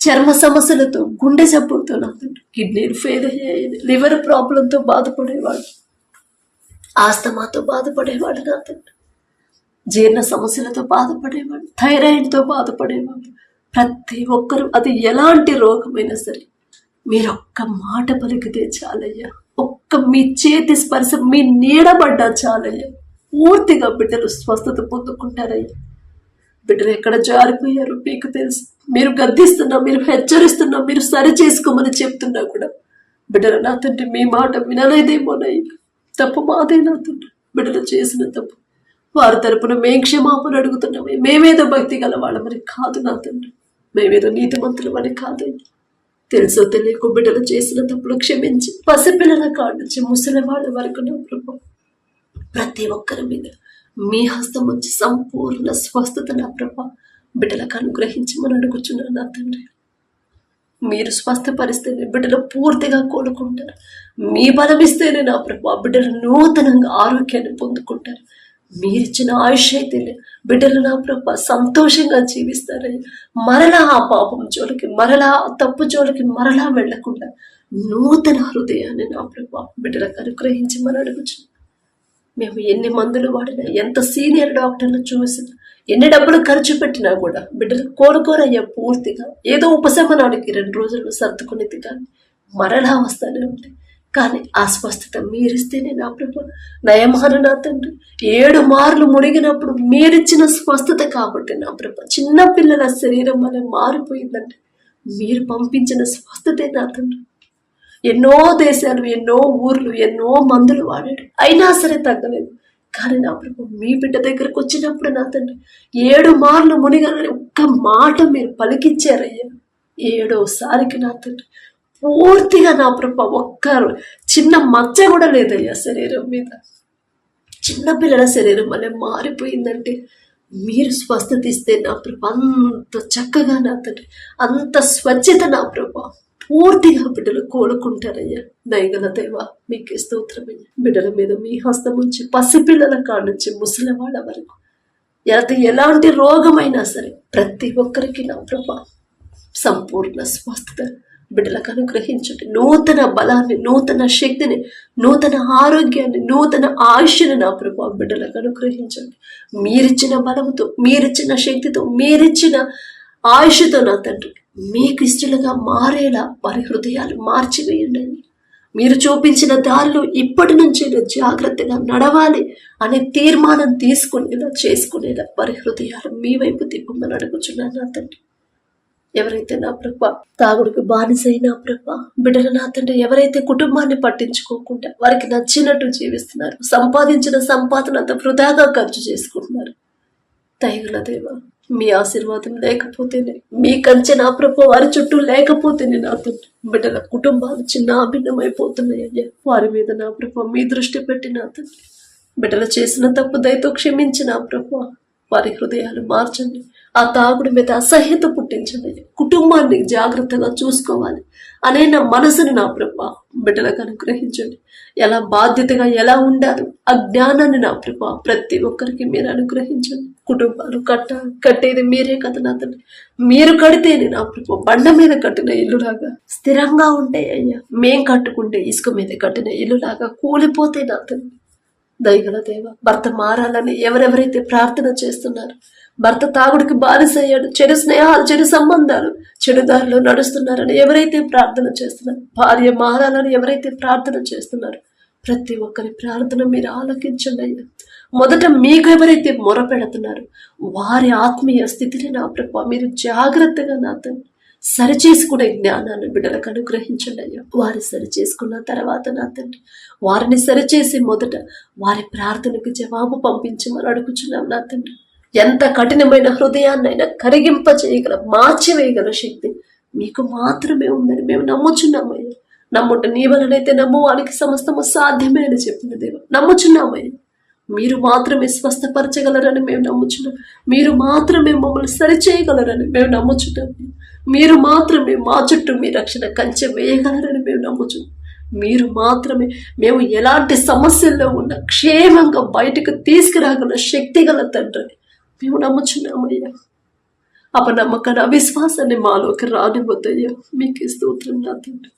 చర్మ సమస్యలతో, గుండె జబ్బులతో నాతో, కిడ్నీలు ఫెయిల్ అయ్యాయి, లివర్ ప్రాబ్లంతో బాధపడేవాళ్ళు, ఆస్తమాతో బాధపడేవాళ్ళు నాతో, జీర్ణ సమస్యలతో బాధపడేవాళ్ళు, థైరాయిడ్తో బాధపడేవాళ్ళు, ప్రతి ఒక్కరూ అది ఎలాంటి రోగమైనా సరే మీరు ఒక్క మాట పలికితే చాలయ్యా, ఒక్క మీ చేతి స్పర్శ, మీ నీడబడ్డా చాలయ్యా, పూర్తిగా బిడ్డలు స్వస్థత పొందుకుంటారయ్యా. బిడ్డలు ఎక్కడ జారిపోయారు మీకు తెలుసు. మీరు గద్దిస్తున్నా, మీరు హెచ్చరిస్తున్నా, మీరు సరి చేసుకోమని చెప్తున్నా కూడా బిడ్డలు నా తండ్రి మీ మాట వినలేదేమోనయ్యా. తప్పు మాదే నా తండ్రి, బిడ్డలు చేసిన తప్పు. వారి తరపున మేం క్షమాపణ అడుగుతున్నామే. మేమేదో భక్తి గల వాళ్ళమని కాదు నా తండ్రి, మేమేదో నీతిమంతులమని కాదయ్యా. తెలుసో తెలియకు బిడ్డలు చేసిన తప్పులు క్షమించి, పసిపిల్లల కాడ నుంచి ముసలి వాళ్ళ వరకు నా ప్రభు ప్రతి ఒక్కరి మీద మీ హస్తం వచ్చి సంపూర్ణ స్వస్థత నా ప్రభా బిడ్డలకు అనుగ్రహించమని అడుగుచున్నాను నా తండ్రి. మీరు స్వస్థపరిస్తేనే బిడ్డలు పూర్తిగా కోలుకుంటారు. మీ బలం ఇస్తేనే నా ప్రభా బిడ్డలు నూతనంగా ఆరోగ్యాన్ని పొందుకుంటారు. మీరిచ్చిన ఆయుష్ అయితేనే బిడ్డలు నా ప్రభా సంతోషంగా జీవిస్తారని, మరలా ఆ పాపం జోలికి, మరలా ఆ తప్పు జోలికి మరలా వెళ్లకుండా నూతన హృదయాన్ని నా ప్రభా బిడ్డలకు అనుగ్రహించమని అడుగుచున్నాను. మేము ఎన్ని మందులు వాడినా, ఎంత సీనియర్ డాక్టర్లు చూసినా, ఎన్ని డబ్బులు ఖర్చు పెట్టినా కూడా బిడ్డలు కోరుకోరయ్యా పూర్తిగా. ఏదో ఉపశమనానికి 2 రోజులు సర్దుకునేది కానీ మరలా వస్తానే ఉంది. కానీ ఆ స్వస్థత మీరిస్తేనే నా ప్రభు నయమాన నా తండ్రి. 7 మార్లు మునిగినప్పుడు మీరిచ్చిన స్వస్థత కాబట్టి నా ప్రభు చిన్న పిల్లల శరీరం అనే మారిపోయిందంటే మీరు పంపించిన స్వస్థతే నా తండ్రి. ఎన్నో దేశాలు, ఎన్నో ఊర్లు, ఎన్నో మందులు వాడాడు, అయినా సరే తగ్గలేదు. కానీ నా ప్రభు మీ బిడ్డ దగ్గరకు వచ్చినప్పుడు నా తండ్రి 7 మార్లు మునిగాలని ఒక్క మాట మీరు పలికిచ్చారయ్యా. 7వసారికి నా తండ్రి పూర్తిగా నా ప్రభు ఒక్క చిన్న మచ్చ కూడా లేదయ్యా శరీరం మీద. చిన్నపిల్లల శరీరం అనే మారిపోయిందంటే మీరు స్వస్థత ఇస్తే నా ప్రభు అంత చక్కగా నా తండ్రి, అంత స్వచ్ఛత నా ప్రభు పూర్తిగా బిడ్డలు కోలుకుంటారయ్యా. దయగల దేవా మీకే స్తోత్రమయ్యా. బిడ్డల మీద మీ హస్తం ఉంచి, పసిపిల్లల కాడ నుంచి ముసలి వాళ్ళ వరకు ఎలాంటి రోగమైనా సరే ప్రతి ఒక్కరికి నా ప్రభా సంపూర్ణ స్వస్థత బిడ్డలకు అనుగ్రహించండి. నూతన బలాన్ని, నూతన శక్తిని, నూతన ఆరోగ్యాన్ని, నూతన ఆయుష్ని నా ప్రభా బిడ్డలకు అనుగ్రహించండి. మీరిచ్చిన బలంతో, మీరిచ్చిన శక్తితో, మీరిచ్చిన ఆయుష్తో నా తండ్రి మీకు ఇష్టలుగా మారేలా వారి హృదయాలు మార్చివేయండి. మీరు చూపించిన దారిలో ఇప్పటి నుంచి జాగ్రత్తగా నడవాలి అనే తీర్మానం తీసుకునేలా, చేసుకునేలా వారి హృదయాలు మీ వైపు తిప్పమని అడుగుచున్నాను నా తండ్రి. ఎవరైతే నా ప్రభా తాగుడికి బానిసైన ప్రభా బిడ్డలు నా తండ్రి, ఎవరైతే కుటుంబాన్ని పట్టించుకోకుండా వారికి నచ్చినట్టు జీవిస్తున్నారు, సంపాదించిన సంపాదన అంత వృధాగా ఖర్చు చేసుకుంటున్నారు, దయగల దేవా మీ ఆశీర్వాదం లేకపోతేనే, మీ కంచె నా ప్రభు వారి చుట్టూ లేకపోతేనే నా తండ్రి బిడ్డల కుటుంబాలు చిన్న భిన్నమైపోతున్నాయి అయ్యా. వారి మీద నా ప్రభు మీ దృష్టి పెట్టి నా తండ్రి బిడ్డలు చేసిన తప్పు దయతో క్షమించి నా ప్రభు వారి హృదయాలు మార్చండి. ఆ తాగుడు మీద అసహ్యత పుట్టించండి. కుటుంబాన్ని జాగ్రత్తగా చూసుకోవాలి అనే నా మనసును నా ప్రభు బిడ్డలకు అనుగ్రహించండి. ఎలా బాధ్యతగా ఎలా ఉండాలి ఆ జ్ఞానాన్ని నా ప్రభు ప్రతి ఒక్కరికి మీరు అనుగ్రహించండి. కుటుంబాలు కట్టేది మీరే కదా నా తండ్రి. మీరు కడితేనే నా ప్రభు బండ మీద కట్టిన ఇల్లులాగా స్థిరంగా ఉంటాయి అయ్యా. మేం కట్టుకుంటే ఇసుక మీద కట్టిన ఇల్లులాగా కూలిపోతే నా తండ్రి. దయగల దేవ, భర్త మారాలని ఎవరెవరైతే ప్రార్థన చేస్తున్నారు, భర్త తాగుడికి బానిసయ్యాడు, చెడు స్నేహాలు, చెడు సంబంధాలు, చెడు దారిలో నడుస్తున్నారని ఎవరైతే ప్రార్థన చేస్తున్నారు, భార్య మారాలని ఎవరైతే ప్రార్థన చేస్తున్నారు, ప్రతి ఒక్కరి ప్రార్థన మీరు ఆలకించండి అయ్యా. మొదట మీకు ఎవరైతే మొరపెడుతున్నారు వారి ఆత్మీయ స్థితిని నా ప్రభు మీరు జాగ్రత్తగా నా తండ్రి సరిచేసుకునే జ్ఞానాన్ని బిడ్డలకు అనుగ్రహించండి అయ్యా. వారి సరిచేసుకున్న తర్వాత నా తండ్రి వారిని సరిచేసి మొదట వారి ప్రార్థనకు జవాబు పంపించమని అడుగుచున్నాం నా తండ్రి. ఎంత కఠినమైన హృదయాన్నైనా కరిగింప చేయగల, మార్చివేయగల శక్తి మీకు మాత్రమే ఉందని మేము నమ్ముచున్నామయ్యా. నమ్ముట నీ వలనైతే నమ్మువానికి సమస్తము సాధ్యమే అని చెప్పిన దేవ నమ్ముచున్నామయ్యా. మీరు మాత్రమే స్వస్థపరచగలరని మేము నమ్ముచున్నాం. మీరు మాత్రమే మమ్మల్ని సరిచేయగలరని మేము నమ్ముచున్నాం. మీరు మాత్రమే మా చుట్టూ మీ రక్షణ కంచె వేయగలరని మేము నమ్ముచున్నాం. మీరు మాత్రమే మేము ఎలాంటి సమస్యల్లో ఉన్న క్షేమంగా బయటకు తీసుకురాగల శక్తి గల తండ్రిని మేము నమ్ముచున్నామయ్యా. అపనమ్మకాన్ని, అవిశ్వాసాన్ని మాలోకి రానివ్వద్దయ్యా. మీకు స్తోత్రం నా తండ్రి.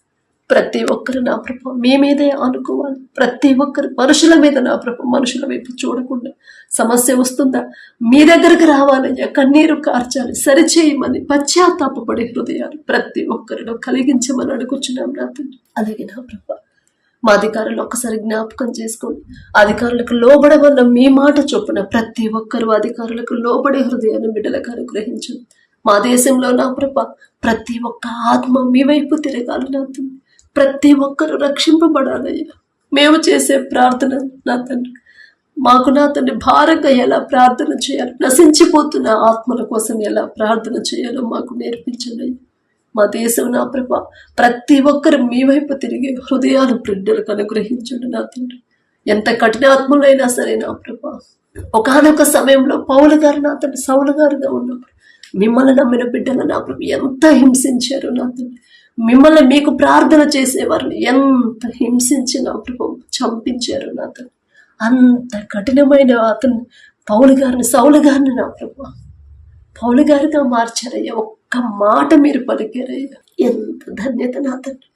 ప్రతి ఒక్కరు నా ప్రభు మీ మీదే అనుకోవాలి. ప్రతి ఒక్కరు మనుషుల మీద నా ప్రభు మనుషుల వైపు చూడకుండా సమస్య వస్తుందా మీ దగ్గరకు రావాలయ్యా. కన్నీరు కార్చాలి, సరిచేయమని పశ్చాత్తాపపడే హృదయాలు ప్రతి ఒక్కరిలో కలిగించమని అడుగుచున్నాం నా తండ్రి. అలాగే నా ప్రభు మా అధికారులు ఒక్కసారి జ్ఞాపకం చేసుకోండి. అధికారులకు లోబడవన్న మీ మాట చొప్పున ప్రతి ఒక్కరు అధికారులకు లోబడే హృదయాన్ని బిడ్డలకు అనుగ్రహించండి. మా దేశంలో నా ప్రభు ప్రతి ఒక్క ఆత్మ మీ వైపు తిరగాలి నా తండ్రి. ప్రతి ఒక్కరు రక్షింపబడాలయ్యా. మేము చేసే ప్రార్థన నా తండ్రి మాకు నా తండ్రి భారంగా ఎలా ప్రార్థన చేయాలి, నశించిపోతున్న ఆత్మల కోసం ఎలా ప్రార్థన చేయాలో మాకు నేర్పించండి. మా దేశం నా ప్రభ ప్రతి ఒక్కరు మీ వైపు తిరిగే హృదయాలు బిడ్డలకు అనుగ్రహించండి నా తండ్రి. ఎంత కఠినాత్ములైనా సరే నా ప్రభ ఒకానొక సమయంలో పౌలు గారు నా తండ్రి సౌలు గారుగా ఉన్నప్పుడు మిమ్మల్ని నమ్మిన బిడ్డలు నా ప్రభు ఎంత హింసించారు నా తండ్రి. మిమ్మల్ని మీకు ప్రార్థన చేసేవారిని ఎంత హింసించి నా ప్రభు చంపించారు నా తండ్రి. అంత కఠినమైన అతను పౌలు గారిని సౌలు గారిని నా ప్రభు పౌలు గారిగా మార్చారయ్యా. ఒక్క మాట మీరు పలికారయ్యా. ఎంత ధన్యత నా తండ్రి.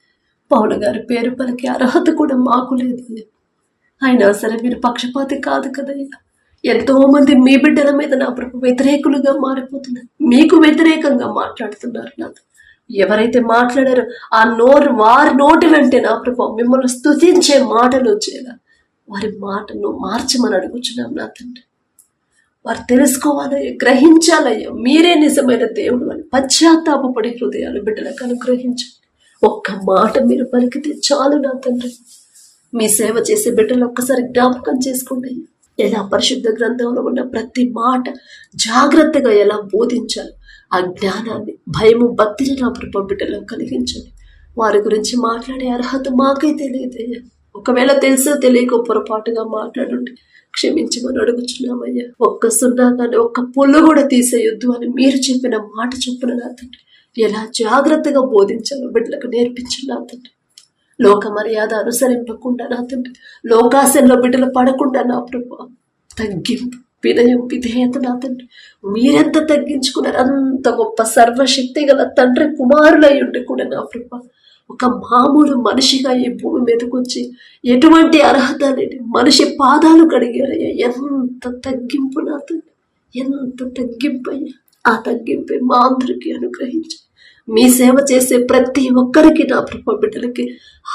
పౌలు గారి పేరు పలికే అర్హత కూడా మాకు లేదు. అయినా సరే మీరు పక్షపాతి కాదు కదయ్యా. ఎంతో మంది మీ బిడ్డల మీద నా ప్రభు వ్యతిరేకులుగా మారిపోతున్నారు, మీకు వ్యతిరేకంగా మాట్లాడుతున్నారు నా తండ్రి. ఎవరైతే మాట్లాడారో ఆ వారి నోటి వెంటే నా ప్రభు మిమ్మల్ని స్తుతించే మాటలు వచ్చేలా వారి మాటను మార్చమని అడుగుచున్నాం నా తండ్రి. వారు తెలుసుకోవాలయ్యా, గ్రహించాలయ్యా మీరే నిజమైన దేవుడు అని పశ్చాత్తాపపడే హృదయాలు బిడ్డలకు అనుగ్రహించండి. ఒక్క మాట మీరు పలికితే చాలు నా తండ్రి. మీ సేవ చేసే బిడ్డలు ఒక్కసారి జ్ఞాపకం చేసుకోండి. ఎలా పరిశుద్ధ గ్రంథంలో ఉన్న ప్రతి మాట జాగ్రత్తగా ఎలా బోధించాలి ఆ జ్ఞానాన్ని, భయము, భక్తిని నా ప్రభు బిడ్డలో కలిగించండి. వారి గురించి మాట్లాడే అర్హత మాకైతే లేదయ్యా. ఒకవేళ తెలుసో తెలియక పొరపాటుగా మాట్లాడండి, క్షమించమని అడుగుచున్నామయ్యా. ఒక్క సున్నా కానీ ఒక్క పుల్లు కూడా తీసేయొద్దు అని మీరు చెప్పిన మాట చొప్పున నా తండ్రి ఎలా జాగ్రత్తగా బోధించాలో బిడ్డలకు నేర్పించండి నా తండ్రి. లోక మర్యాద అనుసరింపకుండా నా తండ్రి, లోకాశంలో బిడ్డలు పడకుండా నా ప్రభు తగ్గింపు, వినయం, విధేయత నా తండ్రి మీరెంత తగ్గించుకున్నారు అంత గొప్ప సర్వశక్తి గల తండ్రి కుమారులై ఉండి కూడా నా ప్రభు ఒక మామూలు మనిషిగా ఈ భూమి మీదకి వచ్చి ఎటువంటి అర్హత లేని మనిషి పాదాలు కడిగారయ్యా. ఎంత తగ్గింపు నా తండ్రి, ఎంత తగ్గింపు అయ్యా. ఆ తగ్గింపే మా అందరికీ అనుగ్రహించి మీ సేవ చేసే ప్రతి ఒక్కరికి నా ప్రభు బిడ్డలకి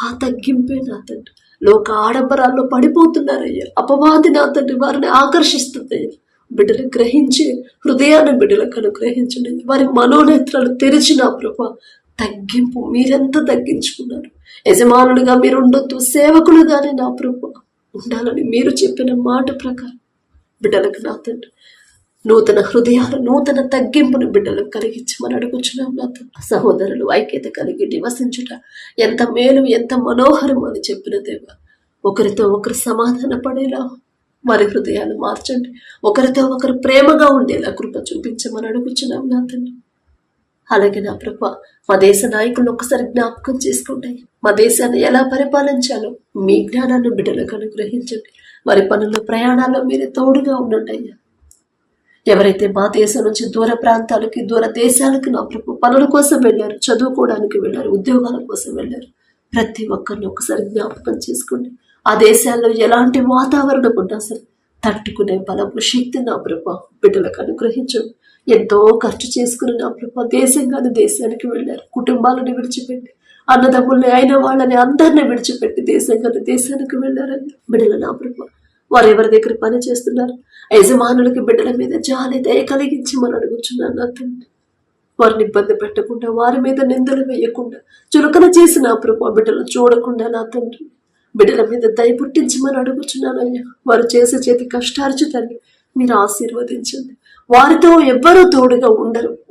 ఆ తగ్గింపే నా తండ్రి. లోక ఆడంబరాల్లో పడిపోతున్నారయ్యా. అపవాది నా తండ్రి వారిని ఆకర్షిస్తుందయ్యా. బిడ్డలు గ్రహించి హృదయాన్ని బిడ్డలకు అనుగ్రహించండి. వారి మనోనేత్రాలు తెరిచి నా ప్రభు తగ్గింపు మీరెంత తగ్గించుకున్నారు. యజమానులుగా మీరు ఉండొద్దు, సేవకులుగానే నా ప్రభు ఉండాలని మీరు చెప్పిన మాట ప్రకారం బిడ్డలకు నా తండ్రి నూతన హృదయాలు, నూతన తగ్గింపును బిడ్డలు కలిగించమని అడుగుచున్నాం. నాతో సహోదరులు ఐక్యత కలిగి నివసించుట ఎంత మేలు, ఎంత మనోహరం అని చెప్పిన దేవ, ఒకరితో ఒకరు సమాధాన పడేలా వారి హృదయాలు మార్చండి. ఒకరితో ఒకరు ప్రేమగా ఉండేలా కృప చూపించమని అడుగుచున్నాం నా తండ్రి. అలాగే నా ప్రభ, మా దేశ నాయకులను ఒకసారి జ్ఞాపకం చేసుకుంటాయి. మా దేశాన్ని ఎలా పరిపాలించాలో మీ జ్ఞానాన్ని బిడ్డలకు అనుగ్రహించండి. వారి పనుల్లో, ప్రయాణాల్లో మీరే తోడుగా ఉండండి అయ్యా. ఎవరైతే మా దేశం నుంచి దూర ప్రాంతాలకి, దూర దేశాలకి నా ప్రభు పనుల కోసం వెళ్ళారు, చదువుకోవడానికి వెళ్ళారు, ఉద్యోగాల కోసం వెళ్ళారు, ప్రతి ఒక్కరిని ఒకసారి జ్ఞాపకం చేసుకోండి. ఆ దేశాల్లో ఎలాంటి వాతావరణం ఉన్నా సరే తట్టుకునే బలము, శక్తి నా ప్రభు బిడ్డలకు అనుగ్రహించండి. ఎంతో ఖర్చు చేసుకుని నా ప్రభు దేశంగాని దేశానికి వెళ్ళారు, కుటుంబాలను విడిచిపెట్టి, అన్నదమ్ముల్ని అయిన వాళ్ళని అందరినీ విడిచిపెట్టి దేశంగాని దేశానికి వెళ్ళారని బిడ్డలు నా ప్రభు వారు ఎవరి దగ్గర పని చేస్తున్నారు, యజమానులకి బిడ్డల మీద జాలి, దయ కలిగించి మనం అడుగుచున్నాను నా తండ్రి. వారిని ఇబ్బంది పెట్టకుండా, వారి మీద నిందలు వేయకుండా, చులకన చేసి నా ప్రభు బిడ్డలు చూడకుండా నా తండ్రి బిడ్డల మీద దయ పుట్టించమని అడుగుచున్నాను అయ్యా. వారు చేసే చేతి కష్టార్జితాన్ని మీరు ఆశీర్వదించండి. వారితో ఎవ్వరూ తోడుగా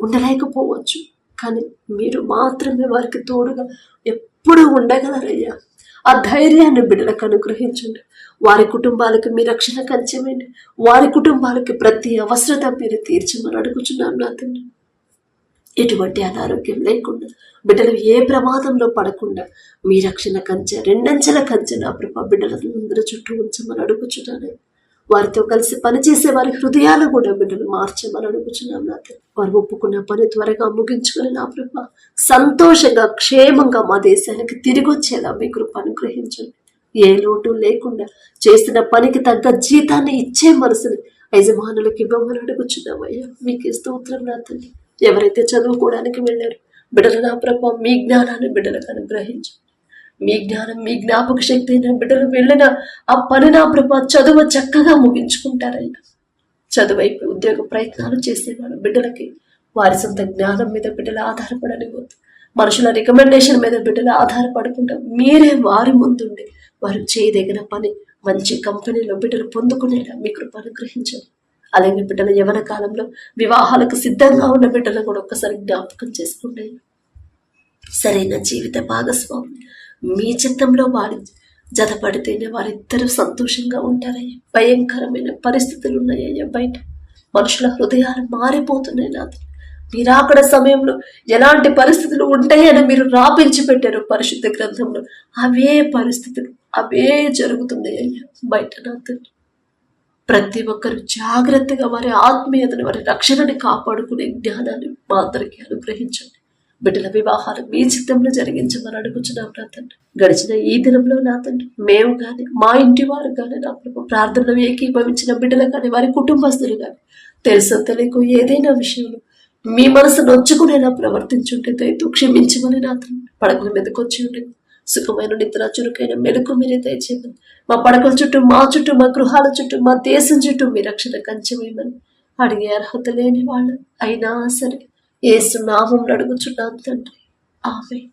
ఉండలేకపోవచ్చు, కానీ మీరు మాత్రమే వారికి తోడుగా ఎప్పుడు ఉండగలరయ్యా. ఆ ధైర్యాన్ని బిడ్డలకు అనుగ్రహించండి. వారి కుటుంబాలకు మీ రక్షణ కంచెమండి. వారి కుటుంబాలకి ప్రతి అవసరత మీరు తీర్చమని అడుగుచున్నాను నా తండ్రి. ఎటువంటి అనారోగ్యం లేకుండా, బిడ్డలు ఏ ప్రమాదంలో పడకుండా మీ రక్షణ కంచె, రెండంచెల కంచె నా ప్రభా బిడ్డలందరూ చుట్టూ ఉంచమని అడుగుచున్నాను. వారితో కలిసి పనిచేసే వారి హృదయాలు కూడా బిడ్డలు మార్చమని అడుగుచున్నాం నా తండ్రి. వారు ఒప్పుకున్న పని త్వరగా ముగించుకొని నా ప్రభా సంతోషంగా, క్షేమంగా మా దేశానికి తిరిగి వచ్చేలా మీ కృప అనుగ్రహించండి. ఏ లోటు లేకుండా చేసిన పనికి తగ్గ జీతాన్ని ఇచ్చే మనసుని యజమానులకు ఇవ్వమని అడుగుచున్నామయ్యా. మీకు స్తోత్రం నా తండ్రి. ఎవరైతే చదువుకోవడానికి వెళ్ళారు బిడ్డలు నా ప్రభా మీ జ్ఞానాన్ని బిడ్డలకు అనుగ్రహించండి. మీ జ్ఞానం, మీ జ్ఞాపక శక్తి అయిన బిడ్డలు వెళ్ళిన ఆ పని నా ప్రభా చదువు చక్కగా ముగించుకుంటారయ్యా. చదువైపు ఉద్యోగ ప్రయత్నాలు చేసేవారు బిడ్డలకి వారి సొంత జ్ఞానం మీద బిడ్డలు ఆధారపడనివ్వద్దు. మనుషుల రికమెండేషన్ మీద బిడ్డలు ఆధారపడకుండా మీరే వారి ముందుండి వారు చేయదగిన పని మంచి కంపెనీలో బిడ్డలు పొందుకునేలా మీ కృప అనుగ్రహించండి. అలాగే బిడ్డల యవ్వన కాలంలో వివాహాలకు సిద్ధంగా ఉన్న బిడ్డలను కూడా ఒక్కసారి జ్ఞాపకం చేసుకుంటే సరైన జీవిత భాగస్వామి మీ చిత్తంలో వారి జతపడితేనే వారిద్దరూ సంతోషంగా ఉంటారయ్యా. భయంకరమైన పరిస్థితులు ఉన్నాయ్యా బయట. మనుషుల హృదయాలు మారిపోతున్నాయి నాది. మీరు అక్కడ సమయంలో ఎలాంటి పరిస్థితులు ఉంటాయని మీరు రాపించి పెట్టారు పరిశుద్ధ గ్రంథంలో. అవే పరిస్థితులు అవే జరుగుతున్నాయ్యా బయట నాతో. ప్రతి ఒక్కరు జాగ్రత్తగా వారి ఆత్మీయతను, వారి రక్షణని కాపాడుకునే జ్ఞానాన్ని మా అందరికీ అనుగ్రహించండి. బిడ్డల వివాహాలు మీ చిత్తంలో జరిగించమని అడుగుచున్నాం నా తండ్రి. గడిచిన ఈ దినంలో నా తండ్రి మేము కానీ, మా ఇంటి వారు కానీ, నా ప్రభు ప్రార్థనలో ఏకీభవించిన బిడ్డలు కానీ, వారి కుటుంబస్తులు కానీ తెలుసో తెలియకో ఏదైనా విషయంలో మీ మనసు నొచ్చుకునేలా ప్రవర్తించుంటే దయతో క్షమించమని నా తండ్రి. పడకల మీదకి వచ్చి ఉండి సుఖమైన నిద్ర, చురుకైన మెలకు మీరే దయచేయమని, మా పడకల చుట్టూ, మా చుట్టూ, మా గృహాల చుట్టూ, మా దేశం చుట్టూ మీ రక్షణ కంచెమేయమని అడిగే అర్హత లేని వాళ్ళు అయినా సరే యేసు నామములో అడుగుచున్నాను తండ్రి. ఆమేన్.